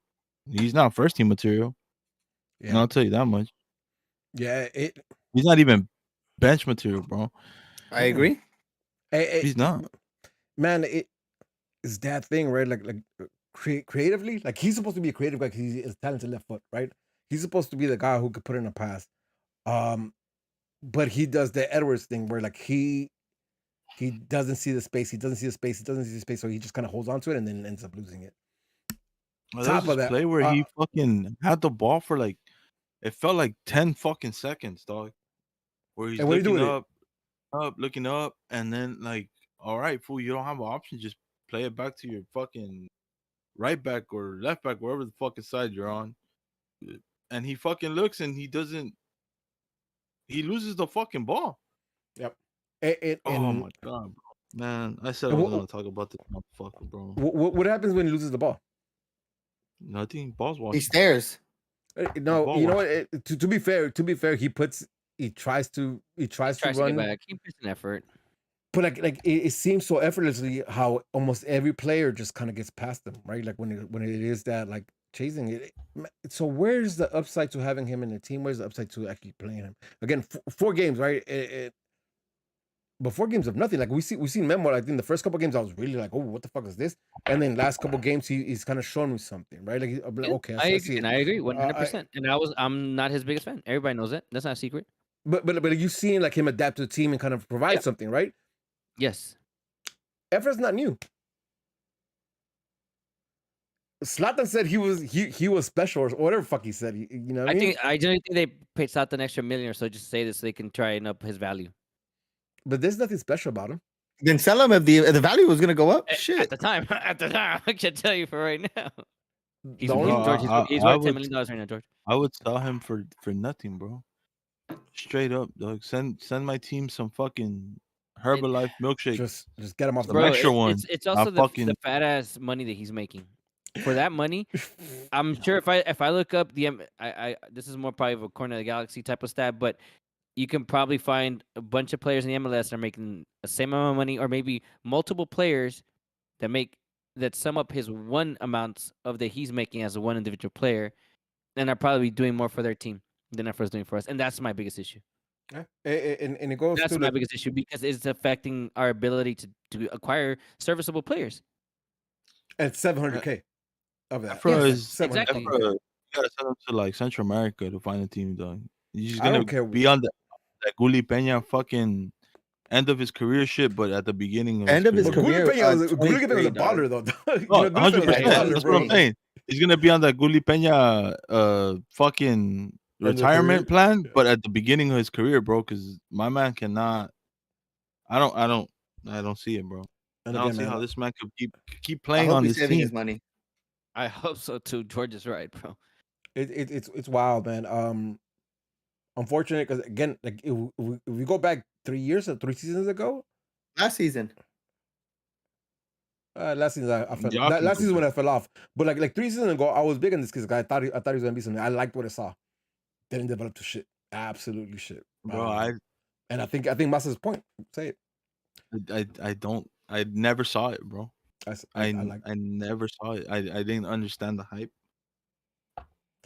he's not first team material. Yeah. And I'll tell you that much. Yeah, He's not even bench material, bro. I agree. He's not. Man, it's that thing, right? Like creatively, like he's supposed to be a creative guy because he is talented left foot, right? He's supposed to be the guy who could put in a pass. But he does the Edwards thing where like he doesn't see the space, so he just kind of holds on to it and then ends up losing it. Well, Top there's of this that, play where he fucking had the ball for like it felt like 10 fucking seconds, dog. Where he's And what are you looking doing looking up, and then like, all right, fool, you don't have an option. Just play it back to your fucking right back or left back, wherever the fucking side you're on. And he fucking looks and he loses the fucking ball. Yep. Oh my god, bro. Man, I said I was gonna talk about this motherfucker, bro. What happens when he loses the ball? Nothing. Ball's He watching. No, stares. ball you know watching. what? To be fair, he tries to Tries to run, get back. He puts an effort. but like it seems so effortlessly how almost every player just kind of gets past them, right? Like when it is that like chasing it. So where's the upside to having him in the team? Where's the upside to actually playing him? Again, 4 games, right? But 4 games of nothing. Like we've seen Memo. Like in the first couple games, I was really like, oh, what the fuck is this? And then last couple games, he's kind of shown me something, right? Like, I'm like, Yeah, okay, I see agree, it. and I agree 100%. And I'm not his biggest fan. Everybody knows that. That's not a secret. But you seen like him adapt to the team and kind of provide something, right? Yes. Efra's not new. Zlatan said he was special or whatever the fuck he said. You know what I mean? I generally think they paid South an extra million or so just to say this so they can try and up his value. But there's nothing special about him. Then sell him if the value was gonna go up. At Shit. the time, I can tell you for right now. He's, The only- George, he's I worth $10 would- million right now, George. I would sell him for nothing, bro. Straight up, dog. Send my team some fucking Herbalife milkshake. just get him off the Bro, extra one. It's also the fucking- fat ass money that he's making. For that money, I'm sure if I look up the this is more probably of a corner of the galaxy type of stat, but you can probably find a bunch of players in the MLS that are making the same amount of money, or maybe multiple players that sum up his one amount of that he's making as a one individual player, and are probably doing more for their team than Efra's doing for us, and that's my biggest issue. Yeah. And it goes That's to my the, biggest issue because it's affecting our ability to acquire serviceable players. and 700K of that. Efra Yes, is 700K. exactly. Efra, you gotta send him to like Central America to find a team, dog. He's just I don't gonna care. be on that Gulli Peña fucking end of his career shit, but at the beginning of End of his But career. Gulli Peña was a 23, baller though. You No, know, Gulli Peña was a 100%. baller, That's bro. what I'm saying. He's gonna be on that Gulli Peña fucking of the retirement career? plan, but at the beginning of his career, bro, because my man cannot. I don't see it, bro. And I don't again, see man, how this man could keep I playing hope on he's this saving team. his money. I hope so too. George is right, bro. it's wild, man. Unfortunate because again, like if we go back 3 seasons ago, Last season. last season I fell, Y'all can last go season when I back. fell off, but like 3 seasons ago, I was big on this kid. I thought he was gonna be something. I liked what I saw. Didn't develop to shit. Absolutely shit, Bro, and I think Masa's point. Say it. I never saw it, bro. I like. I never saw it. I didn't understand the hype.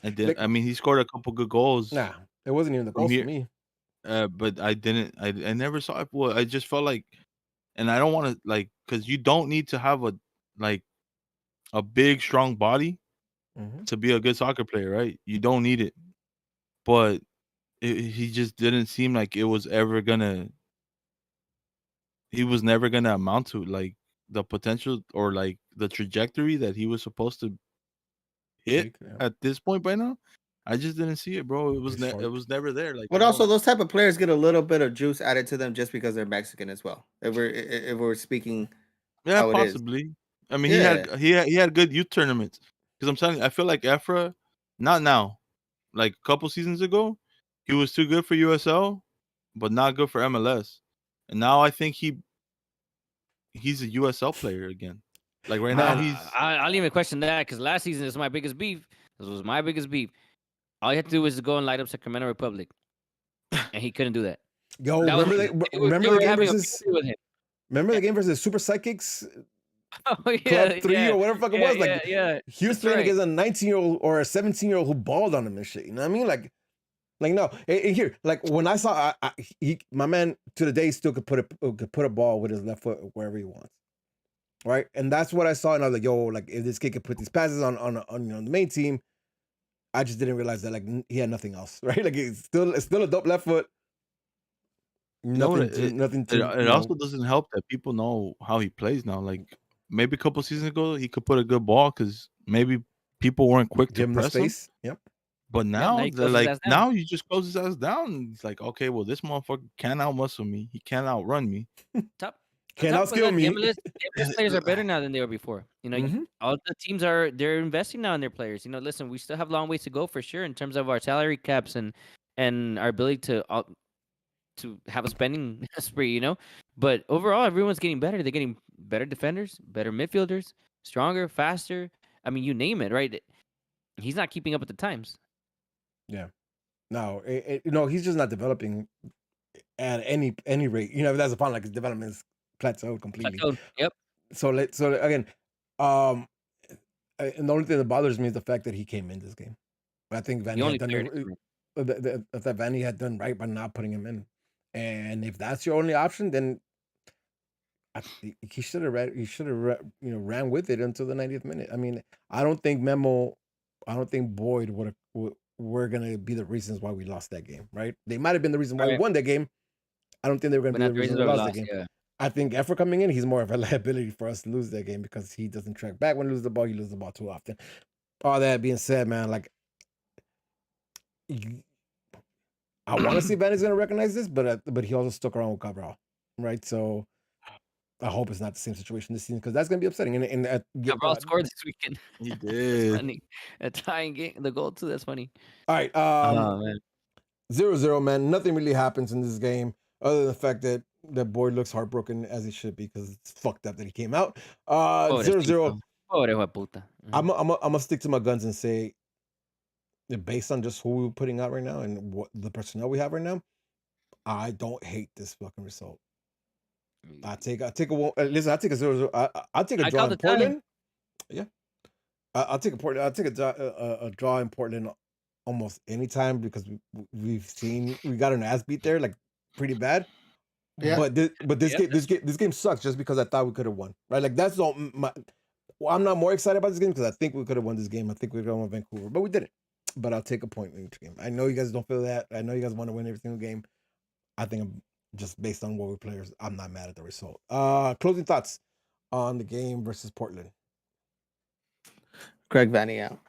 I did. Like- I mean, he scored a couple good goals. Nah, it wasn't even the From goals here- for me. But I didn't. I never saw it. Well, I just felt like, and I don't want to like, because you don't need to have a big, strong body Mhm. to be a good soccer player, right? You don't need it. But he just didn't seem like it was ever gonna. He was never gonna amount to like the potential or like the trajectory that he was supposed to hit Yeah. at this point by now. I just didn't see it, bro. It was He's it short. was never there. Like, But at also, all. those type of players get a little bit of juice added to them just because they're Mexican as well. If we're speaking, Yeah, how it is. possibly. I mean, Yeah. he had good youth tournaments. Because I'm telling you, I feel like Efra, not now, like a couple seasons ago, he was too good for USL, but not good for MLS. And now I think he's a USL player again. Like right now, he's I'll even question that because last season is my biggest beef. This was my biggest beef. All you had to do was to go and light up Sacramento Republic, and he couldn't do that. Yo, That was- remember they were the game having a versus beef with him. remember the game versus Super Psychics Oh Club yeah, 3 yeah, or whatever the fuck it yeah, was. Like yeah. he was That's playing right. against a 19-year-old or a 17-year-old who balled on him and shit. You know what I mean? Like no. And here, like when I saw, my man to the day still could put a ball with his left foot wherever he wants, right? And that's what I saw, and I was like, yo, like if this kid could put these passes on the main team, I just didn't realize that like he had nothing else, right? Like it's still a dope left foot. know what, Nothing it to. also doesn't help that people know how he plays now. Like maybe a couple seasons ago, he could put a good ball because maybe people weren't quick to give him the press him. space. Yep. But now, now he they're closes his like, ass down. now you just close his ass down. And it's like, okay, well, this motherfucker can't outmuscle me. He can't outrun me. Top. Can't on top of outskill that, me. The MLS players are better now than they were before. You know, Mhm. all the teams they're investing now in their players. You know, listen, we still have a long ways to go for sure in terms of our salary caps and our ability to have a spending spree. You know, but overall, everyone's getting better. They're getting better defenders, better midfielders, stronger, faster. I mean, you name it, right? He's not keeping up with the times. No, he's just not developing at any rate. You know, that's the problem. Like his development is plateaued completely. Plateaued. Yep. So again, and the only thing that bothers me is the fact that he came in this game. I think The Vanny only had player. done that Vanny had done right by not putting him in. And if that's your only option, then he should have ran with it until the 90th minute. I mean, I don't think Boyd were gonna be the reasons why we lost that game, right? They might have been the reason why we Right. won that game. I don't think they were But gonna not be the the reason reasons we why we lost that lost. game. Yeah. I think Efra coming in, he's more of a liability for us to lose that game because he doesn't track back when he loses the ball. He loses the ball too often. All that being said, man, like I want to see Vanny's going to recognize this, but he also stuck around with Cabral, right? So I hope it's not the same situation this season because that's going to be upsetting. And Cabral scored this weekend. He That's did. funny. A tying game, the goal too. That's funny. all right, Oh man. 0-0, man. Nothing really happens in this game other than the fact that Boyd looks heartbroken as he should be because it's fucked up that he came out. 0-0. Pobre hijo de puta. I'm gonna stick to my guns and say, based on just who we're putting out right now and what the personnel we have right now, I don't hate this fucking result. I take a 0-0. I'll take a draw in Portland. Yeah, I'll take a draw in Portland almost anytime because we got an ass beat there like pretty bad. Yeah. But this game sucks just because I thought we could have won. Right, like that's all. I'm not more excited about this game because I think we could have won this game. I think we could have won Vancouver, but we didn't. But I'll take a point in each game. I know you guys don't feel that. I know you guys want to win every single game. I think I'm just based on what we players. I'm not mad at the result. Closing thoughts on the game versus Portland. Craig Vanny out.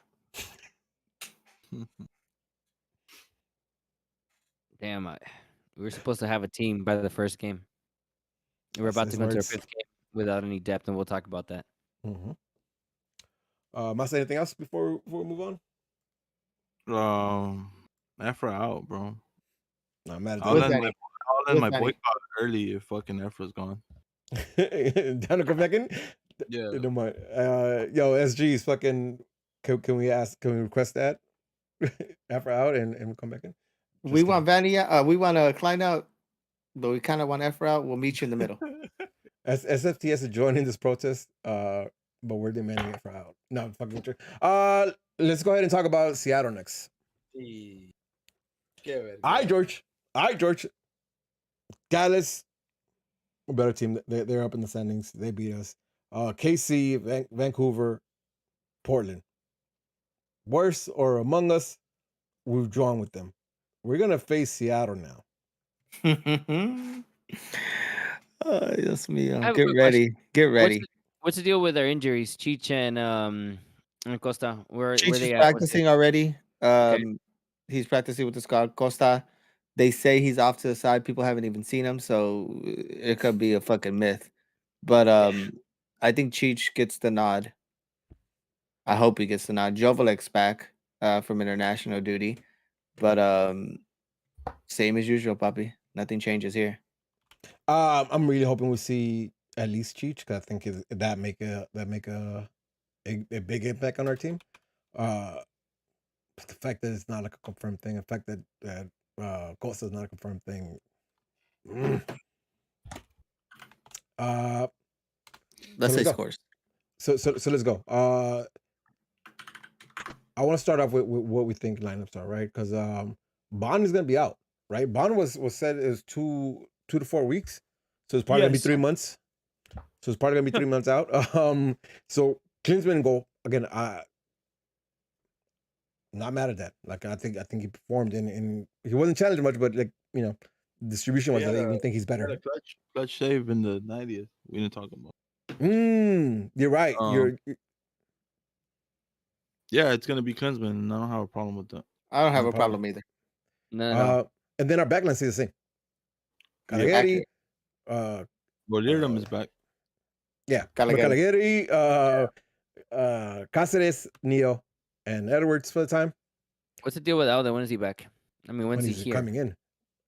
Damn, we were supposed to have a team by the first game. We're about to go into our fifth game without any depth, and we'll talk about that. Mm-hmm. Must say anything else before we move on? Efra out, bro. Not mad at I'll that. end my boycott early if fucking Efra's gone. Down to come back in? Yeah. Yo, SG's fucking. Can we request that? Efra out and we'll come back in. We want Vanny out. We want Klein out, but we kind of want Efra out. We'll meet you in the middle. SFTS is joining this protest, but we're demanding Efra out. No, fucking true. Let's go ahead and talk about Seattle next. Hi, George. Dallas, a better team. They're up in the standings. They beat us. KC, Vancouver, Portland. Worse or among us, we've drawn with them. We're gonna face Seattle now. Yes, me. have a Get quick ready. Get ready. What's the deal with their injuries, Cheech and Costa? Where Cheech they is at? practicing already. He's practicing with the squad. Costa, they say he's off to the side. People haven't even seen him, so it could be a fucking myth. But I think Cheech gets the nod. I hope he gets the nod. Jovelek's back from international duty, but same as usual, Papi. Nothing changes here. I'm really hoping we see at least Cheech because I think that make a big impact on our team. The fact that it's not like a confirmed thing, the fact that Costa is not a confirmed thing. Let's say scores. So let's go. I want to start off with what we think lineups are, right? Because Bond is gonna be out, right? Bond was said is 2 to 4 weeks, so it's probably gonna be 3 months. So it's probably gonna be 3 months out. So Klinsmann and goal again. Not mad at that. Like I think he performed in he wasn't challenged much, but like distribution was. I think he's better. Clutch save in the 90th. We didn't talk about. You're right. Yeah, it's gonna be Klinsmann, and I don't have a problem with that. I don't have a problem either. No. And then our backline stays the same. Caligari, Bolívar is back. Yeah, Caligari, Cáceres, Neo, and Edwards for the time. What's the deal with Alden? When is he back? I mean, when's he here? Coming in?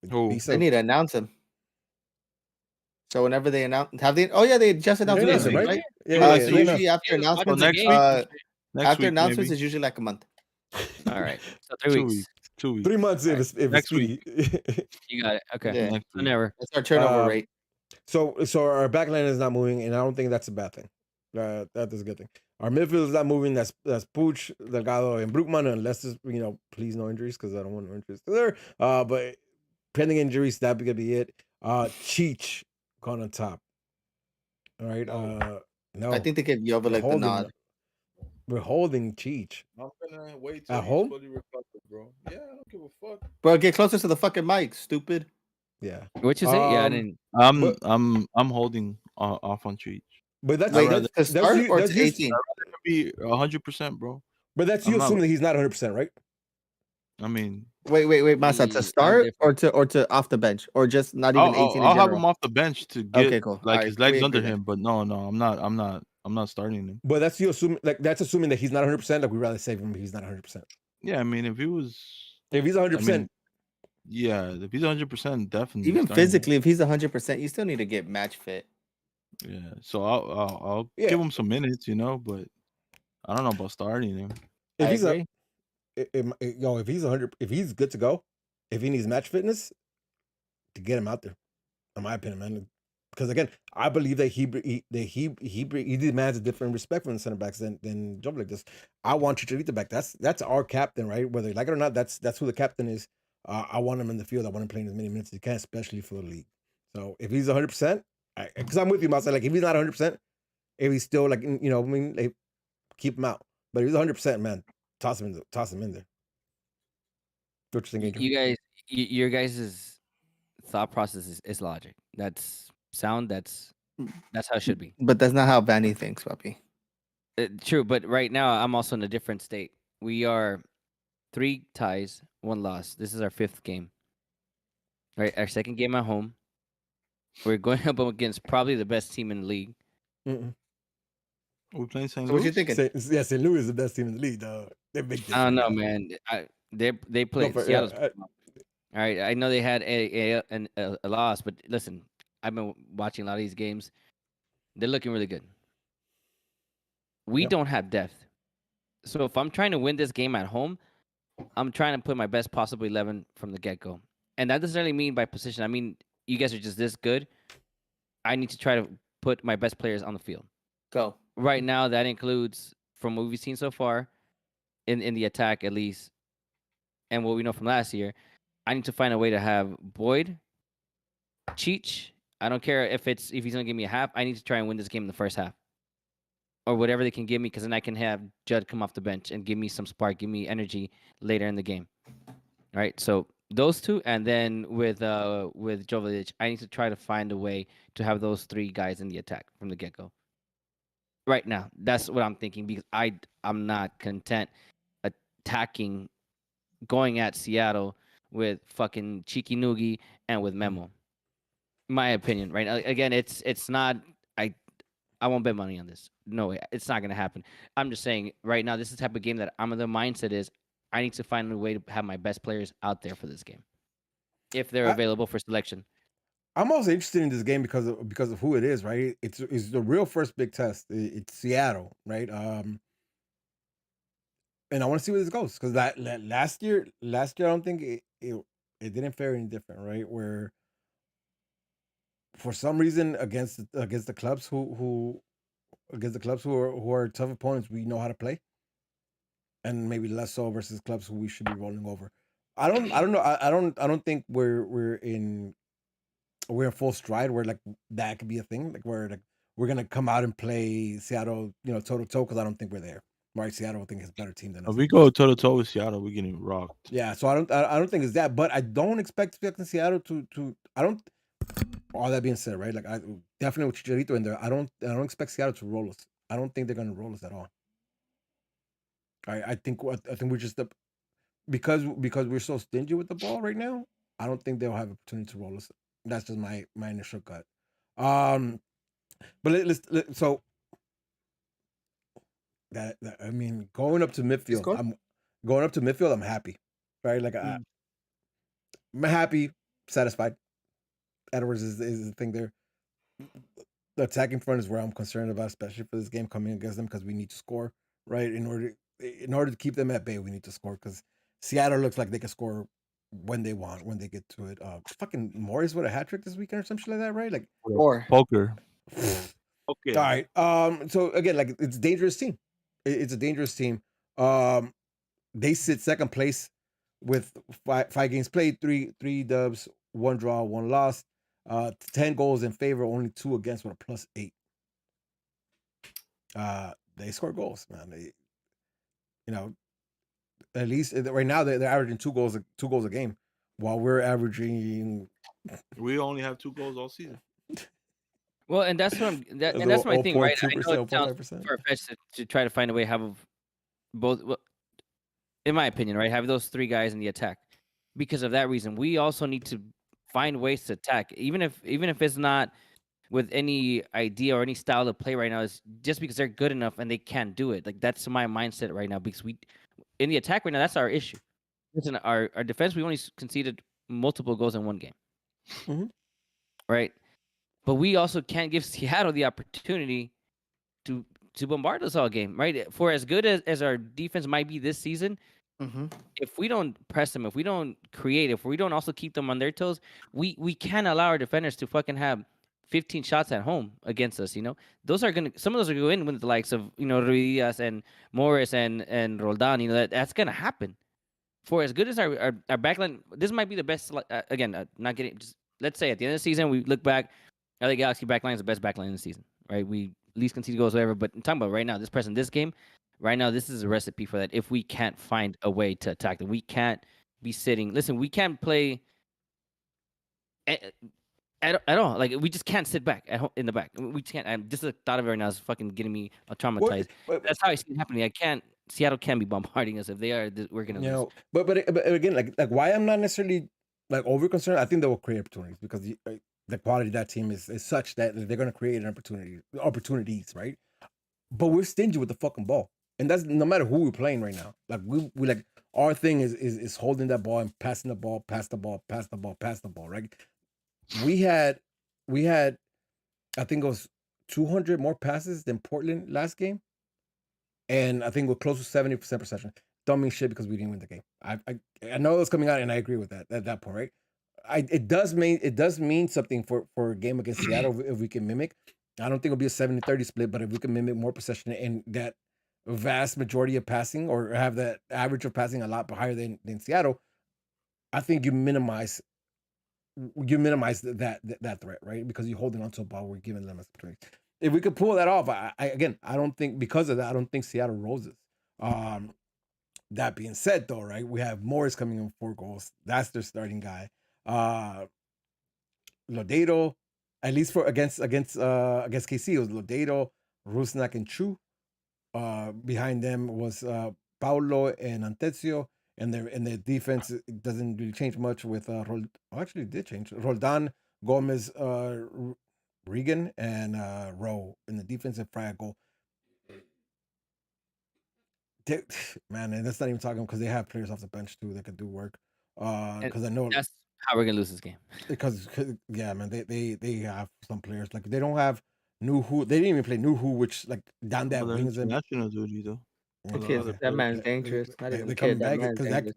They need to announce him. So whenever they announce, they just announced him, right? Yeah. So usually after announcements, Next week, announcements maybe. is usually like a month. All right, so 3 weeks. 2 weeks. 3 months if Next it's week. You got it. Okay. Yeah. Next So week. never. That's our turnover rate. So our backline is not moving, and I don't think that's a bad thing. That is a good thing. Our midfield is not moving. That's Puig, Delgado, and Brookman, unless there's, please no injuries because I don't want no injuries there. But pending injuries, that could be it. Cheech gone on top. All right. No. I think they give Jovelek the nod. We're holding Cheech. I'm gonna wait till at home, fully recovered, bro. Yeah, I don't give a fuck. Bro, get closer to the fucking mic, stupid. Yeah. What you say? Yeah, I Um, didn't. but I'm holding off on Cheech. but that's I'd Wait, rather to that's start you or that's to you 18? be 100%, bro. but that's I'm you not. assuming that he's not 100%, right? I mean, Wait, Masa, to I'm start different. or to off the bench or just not even 18 in I'll have him general? off the bench to get Okay, cool. All like right, his we legs agree under then. him. But no, I'm not starting him. But that's you assuming like that's assuming that he's not 100%. Like we'd rather save him if he's not 100%. Yeah, I mean, if he was, If he's 100%, I mean, yeah, if he's 100%, definitely Even starting him. physically, if he's 100%, you still need to get match fit. Yeah, so I'll Yeah. give him some minutes, but I don't know about starting him. if I he's agree. if he's 100, if he's good to go, if he needs match fitness, to get him out there, in my opinion, man. Because again, I believe that he demands a different respect from the center backs than Joe like this. I want Chicharito back. That's our captain, right? Whether you like it or not, that's who the captain is. I want him in the field. I want him playing as many minutes as he can, especially for the league. So if he's 100%, because I'm with you, Mouse. Like if he's not 100%, if he's still like like, keep him out. But if he's 100%, man, toss him in there. What you think, Adrian? You guys, your guys' thought process is logic. That's sound. That's how it should be. But that's not how Vanny thinks, puppy. True, but right now I'm also in a different state. We are 3 ties, 1 loss. This is our 5th game. Right, our 2nd game at home. We're going up against probably the best team in the league. Mm-mm. We're playing St. So what you Louis. thinking? St. Louis is the best team in the league, dog. They're big. I don't know, man. They played Seattle's. All right, I know they had a loss, but listen, I've been watching a lot of these games. They're looking really good. We Yep. don't have depth, so if I'm trying to win this game at home, I'm trying to put my best possible 11 from the get go, and that doesn't really mean by position. I mean, you guys are just this good. I need to try to put my best players on the field. Go. Right now, that includes from what we've seen so far, in the attack at least, and what we know from last year. I need to find a way to have Boyd, Cheech. I don't care if he's gonna give me a half. I need to try and win this game in the first half, or whatever they can give me, because then I can have Judd come off the bench and give me some spark, give me energy later in the game. All right, so those two, and then with Jovic, I need to try to find a way to have those 3 guys in the attack from the get go. Right now, that's what I'm thinking, because I'm not content attacking, going at Seattle with fucking Cheeky Noogie and with Memo. My opinion, right? Again, it's not. I won't bet money on this. No way, it's not gonna happen. I'm just saying right now, this is the type of game that I'm in the mindset is I need to find a way to have my best players out there for this game, if they're available for selection. I'm also interested in this game because of who it is, right? It's the real first big test. It's Seattle, right? And I want to see where this goes, because last year I don't think it didn't fare any different, right? Where for some reason against the clubs who are tough opponents, we know how to play, and maybe less so versus clubs who we should be rolling over. I don't know. I don't think we're in full stride where like that could be a thing, like where like we're gonna come out and play Seattle, toe to toe, because I don't think we're there. Right, Seattle I think is a better team than us. If we go toe to toe with Seattle, we're getting rocked. Yeah, so I don't think it's that, but I don't expect Seattle to I don't. All that being said, right? Like I definitely with Chicharito in there, I don't expect Seattle to roll us. I don't think they're gonna roll us at all. I think we're just because we're so stingy with the ball right now. I don't think they'll have opportunity to roll us. That's just my initial cut. But so that I mean, going up to midfield, I'm happy, right? Like I'm happy, satisfied. Edwards is the thing there. The attacking front is where I'm concerned about, especially for this game coming against them, because we need to score, right? In order to keep them at bay, we need to score, because Seattle looks like they can score when they want, when they get to it. Fucking Morris with a hat trick this weekend or some shit like that, right? Like Poker. Okay. All right. So again, like it's a dangerous team. It's a dangerous team. They sit second place with five games played, three dubs, 1 draw, 1 loss. 10 goals in favor, only 2 against, with a +8. They score goals, man. They, at least right now they're averaging 2 goals a game, while we're averaging We only have 2 goals all season. Well, and that's what and that's my thing, right? I know it sounds 0.5%. far-fetched to try to find a way to have both. Well, in my opinion, right, have those 3 guys in the attack. Because of that reason, we also need to find ways to attack, even if it's not with any idea or any style of play right now. Is just because they're good enough and they can't do it. Like that's my mindset right now. Because we in the attack right now, that's our issue. Listen, our defense, we only conceded multiple goals in one game, right? But we also can't give Seattle the opportunity to bombard us all game, right? For as good as our defense might be this season, if we don't press them, if we don't create, if we don't also keep them on their toes, we can't allow our defenders to fucking have 15 shots at home against us. Some of those are gonna go in with the likes of Ruiz and Morris and Roldan. That's gonna happen. For as good as our backline, this might be the best. Again, not getting. Just let's say at the end of the season, we look back. LA Galaxy backline is the best backline in the season, right? We least conceded goals, whatever. But I'm talking about right now, this game. Right now, this is a recipe for that. If we can't find a way to attack them, we can't be sitting. Listen, we can't play at all. Like we just can't sit back at home in the back. We can't. Just the thought of it right now is fucking getting me traumatized. That's how I see it happening. Seattle can't be bombarding us. If they are, we're gonna lose. But again, like why I'm not necessarily like over concerned. I think they will create opportunities because the quality of that team is such that they're gonna create an opportunities, right? But we're stingy with the fucking ball. And that's no matter who we're playing right now. Like we like our thing is holding that ball and passing the ball, pass the ball, right? We had I think it was 200 more passes than Portland last game. And I think we're close to 70% possession. Don't mean shit because we didn't win the game. I know it's coming out and I agree with that at that point, right? It does mean something for a game against Seattle if we can mimic. I don't think it'll be a 70-30 split, but if we can mimic more possession and that vast majority of passing or have that average of passing a lot higher than Seattle, I think you minimize that threat, right? Because you're holding onto a ball, we're giving them opportunities. If we could pull that off, I don't think because of that, I don't think Seattle roses. That being said, though, right, we have Morris coming in 4 goals. That's their starting guy. Lodeiro, at least for against KC, it was Lodeiro, Rusnak, and Chu. Behind them was Paulo and Antezio, and their defense doesn't really change much with actually it did change. Roldan, Gomez, Regan, and Rowe in the defensive triangle. Man, and that's not even talking because they have players off the bench too that could do work. Because I know that's how we're gonna lose this game. Because yeah, man, they have some players like they don't have Nuhu. They didn't even play Nuhu, which like down that wing is national duty though. That man's dangerous. They come back because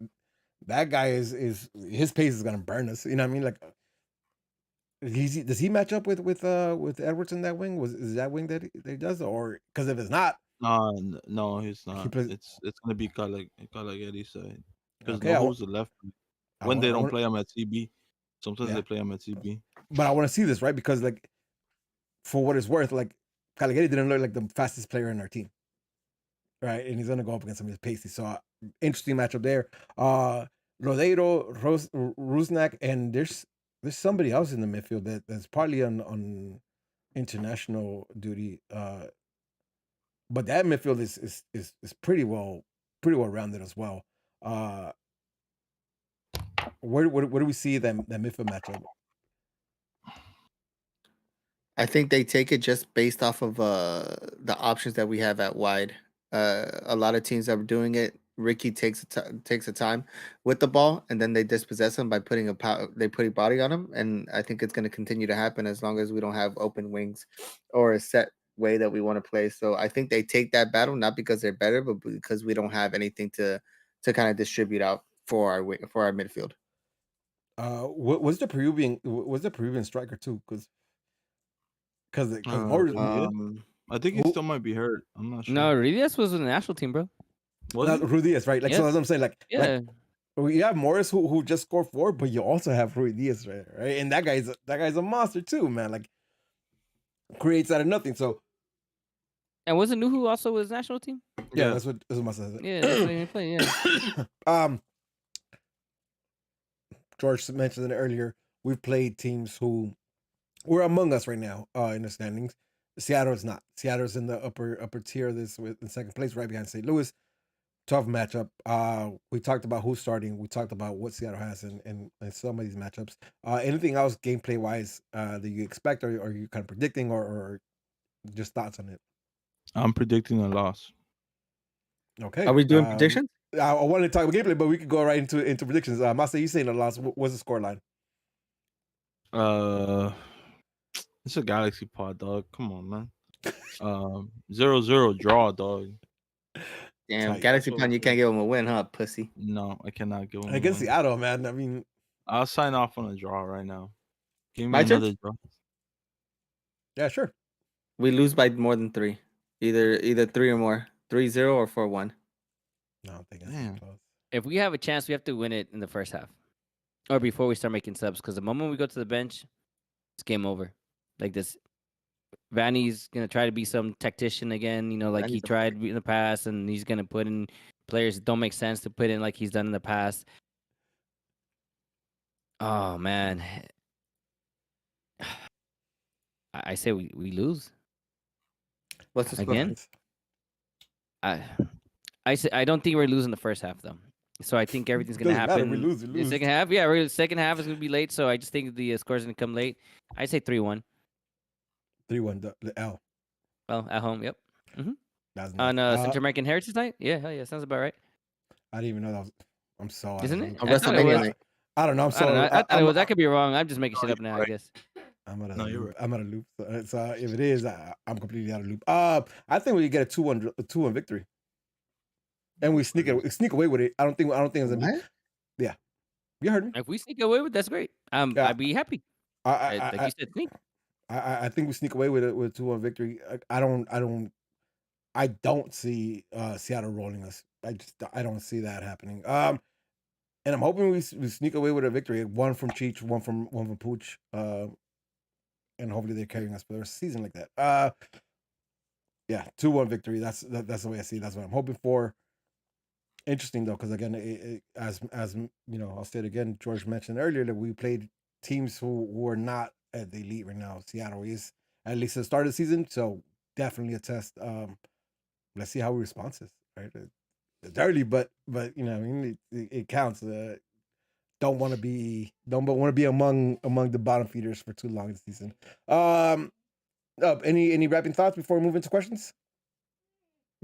that guy is his pace is gonna burn us. You know what I mean? Like, does he match up with Edwards in that wing? Is that wing that he does, or because if it's not, no, he's not. It's gonna be Calaghetti's side because who's the left when they don't play him at CB. Sometimes they play him at CB. But I want to see this, right? Because like, for what it's worth, like Calaghetti didn't look like the fastest player in our team, right? And he's gonna go up against some of his pasty. So interesting matchup there. Lodeiro, Rusnak, and there's somebody else in the midfield that's partly on international duty. But that midfield is pretty well rounded as well. Where do we see that midfield matchup? I think they take it just based off of the options that we have at wide. A lot of teams that are doing it, Ricky takes a time with the ball, and then they dispossess him by putting a body on him. And I think it's going to continue to happen as long as we don't have open wings or a set way that we want to play. So I think they take that battle not because they're better, but because we don't have anything to kind of distribute out for our midfield. Was the Peruvian striker too? Because I think he still might be hurt. I'm not sure. No, Ruiz was in the national team, bro. Ruiz, right? Like, so that's what I'm saying. Like, yeah. Like, you have Morris who just scored 4, but you also have Ruiz, right? And that guy's a monster too, man. Like, creates out of nothing. So, and wasn't Nuhu also with his national team? Yeah, that's what Massa said. Yeah, that's what he played. Yeah. George mentioned it earlier. we've played teams who were among us right now in the standings. Seattle is not. Seattle's in the upper tier of this with in second place, right behind St. Louis. Tough matchup. We talked about who's starting. We talked about what Seattle has in some of these matchups. Anything else gameplay wise that you expect, or are you kind of predicting, or just thoughts on it? I'm predicting a loss. Okay. Are we doing predictions? I wanted to talk about gameplay, but we could go right into predictions. Masa, you saying a loss? What's the score line? It's a Galaxy pod, dog. Come on, man. 0-0 draw, dog. Damn, Tight. Galaxy Pond, you can't give him a win, huh, pussy? No, I cannot give him Against a win. Seattle, man. I mean, I'll sign off on a draw right now. Give me My turn? another draw. yeah, sure. We lose by more than 3. Either 3 or more. 3-0 or 4-1. No, I don't think it's Damn. close. If we have a chance, we have to win it in the first half, or before we start making subs. Because the moment we go to the bench, it's game over. Like this, Vanny's gonna try to be some tactician again. You know, like he Vanny's a tried in the past, and he's gonna put in players that don't make sense to put in like he's done in the past. Oh man, I say we lose What's the score? again. I don't think we're losing the first half though. So I think everything's gonna Doesn't matter, happen. we lose, we The lose. second half, yeah, the second half is gonna be late. So I just think the score's gonna come late. I say 3-1. 3-1, the L. Well, at home, yep. That's On nice. Central American Heritage Night, yeah, hell yeah, sounds about right. I didn't even know that was. I'm so out of Isn't the it? loop. On I thought it WrestleMania was. night. I don't know. I'm I don't know. so. I thought it was. I could be wrong. I'm just making shit up you're now. I right. guess. I'm out of No, the you're loop. right. I'm out of loop. So if it is, I'm completely out of loop. I think we get a 2-1 victory, and we sneak away with it. I don't think it's gonna be. What? Yeah, you heard me. If we sneak away with, that's great. Yeah. I'd be happy. Like you said, sneak. I think we sneak away with it with a 2-1 victory. I don't see Seattle rolling us. I don't see that happening. And I'm hoping we sneak away with a victory. One from Cheech, one from Pooch. And hopefully they're carrying us for the rest of the season like that. Yeah, 2-1 victory. That's the way I see it. That's what I'm hoping for. Interesting though, because again, as you know, I'll say it again. George mentioned earlier that we played teams who are not at the elite right now. Seattle is at least at the start of the season, so definitely a test. Let's see how we respond to this. Right, it's early, but you know, I mean, it counts. Don't want to be among the bottom feeders for too long this season. Any wrapping thoughts before we move into questions?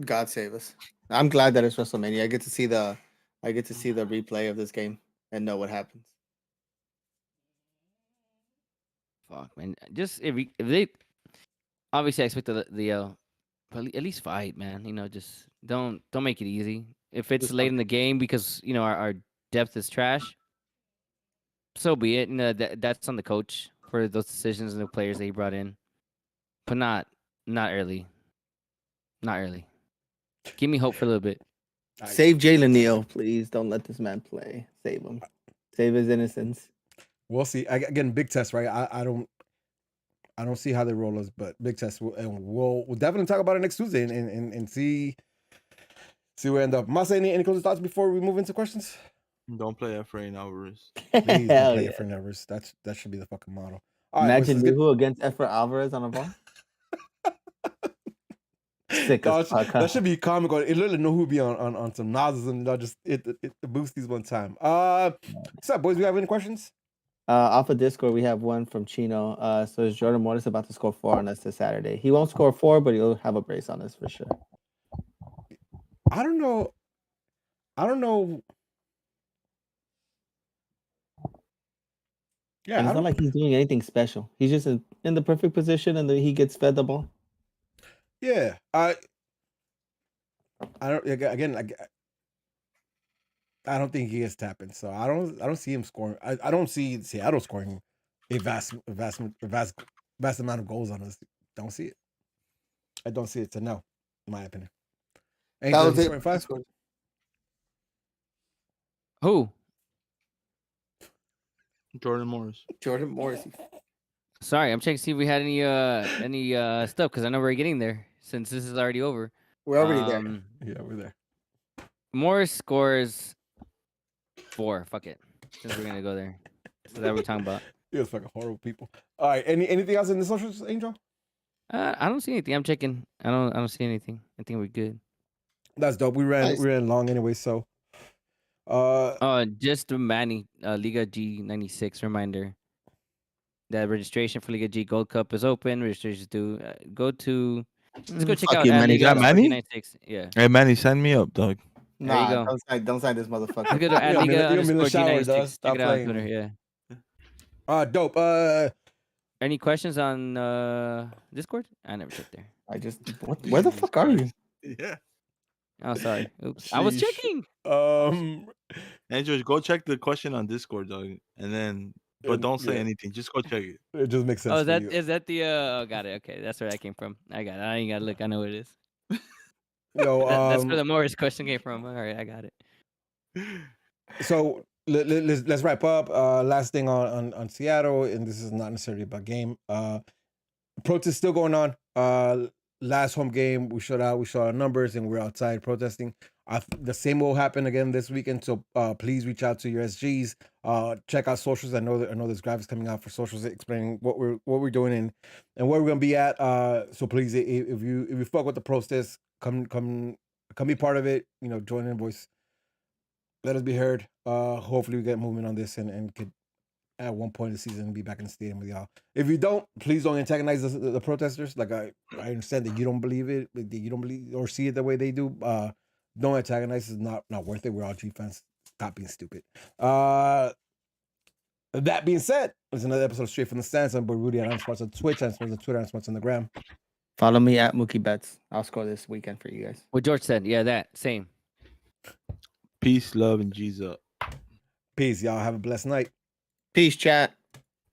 God save us. I'm glad that it's WrestleMania. I get to see the replay of this game and know what happens. Fuck, man. Just if they obviously I expect the but at least fight, man. You know, just don't make it easy. If it's Just late in the game because you know our depth is trash, so be it. You know, that's on the coach for those decisions and the players that he brought in, but not early. Not early. Give me hope for a little bit. Save Jalen Neal, please. Don't let this man play. Save him. Save his innocence. We'll see. Again, big test, right? I don't see how they roll us, but big test. We'll definitely talk about it next Tuesday and see where we end up. Masa, any closing thoughts before we move into questions? Don't play Efrain Alvarez. Please don't Hell play yeah. it for nevers. That should be the fucking model. All right, Imagine let's get- Nuhu against Efra Alvarez on a ball. Sick as fuck, huh? that should be comical. It literally know who be on some nozzles and they'll just it boost these one time. What's up, boys? We have any questions? Off of Discord, we have one from Chino. So is Jordan Morris about to score 4 on us this Saturday? He won't score 4, but he'll have a brace on us for sure. I don't know. Yeah, And it's not like he's doing anything special. He's just in the perfect position, and then he gets fed the ball. yeah. I don't. Again, I don't think he gets tapping. So I don't see him scoring. I don't see Seattle scoring a vast amount of goals on us. Don't see it. I don't see it. So no, in my opinion. That was it. 5? Who? Jordan Morris. Jordan Morris. Sorry, I'm checking to see if we had any stuff because I know we're getting there since this is already over. We're already there. Yeah, we're there. Morris scores 4. Fuck it. Since we're gonna go there. So that we're talking about. It's fucking horrible people. All right. Anything else in the socials, Angel? I don't see anything. I'm checking. I don't see anything. I think we're good. That's dope. We ran long anyway, so Just to Manny, Liga G96 reminder that registration for Liga G Gold Cup is open. Registration's due. Go to. Let's go check Fuck out you, at Manny. Is that Liga Manny? G96. Yeah. Hey Manny, sign me up, dog. There you Nah, go. don't sign this Let's go motherfucker. to at You Liga gonna be in the shower, G96. dog. Check Stop it out on playing. Twitter. Yeah. Dope. Any questions on Discord? I never checked there. Where the fuck are you? Yeah. Oh, sorry. Oops. I was Sheesh. checking. Andrew, go check the question on Discord, dog, and then. But don't say anything. Just go check it. It just makes sense. Oh, for you. is that the? Oh, got it. Okay, that's where that came from. I got it. I ain't gotta look. I know what it is. Yo, That's where the Morris question came from. All right, I got it. So let's wrap up. Last thing on Seattle, and this is not necessarily about game. Protest still going on. Last home game, we showed our numbers, and we're outside protesting. The same will happen again this weekend. So please reach out to your SGs. Check out socials. I know there's graphics coming out for socials explaining what we're doing and where we're gonna be at. So please, if you fuck with the protest, come be part of it. You know, join in voice. Let us be heard. Hopefully we get movement on this and could at one point in the season be back in the stadium with y'all. If you don't, please don't antagonize the protesters. Like I understand that you don't believe it, that you don't believe or see it the way they do. Don't antagonize. It's not worth it. We're all G fans. Stop being stupid. That being said, there's another episode of Straight from the Stands. I'm Rudy, and I'm sponsored on Twitch, I'm sponsored on Twitter, I'm sponsored on the gram. Follow me at Mookie Betts. I'll score this weekend for you guys. What George said. Yeah, that same. Peace, love, and Jesus. Peace, y'all. Have a blessed night. Peace, chat.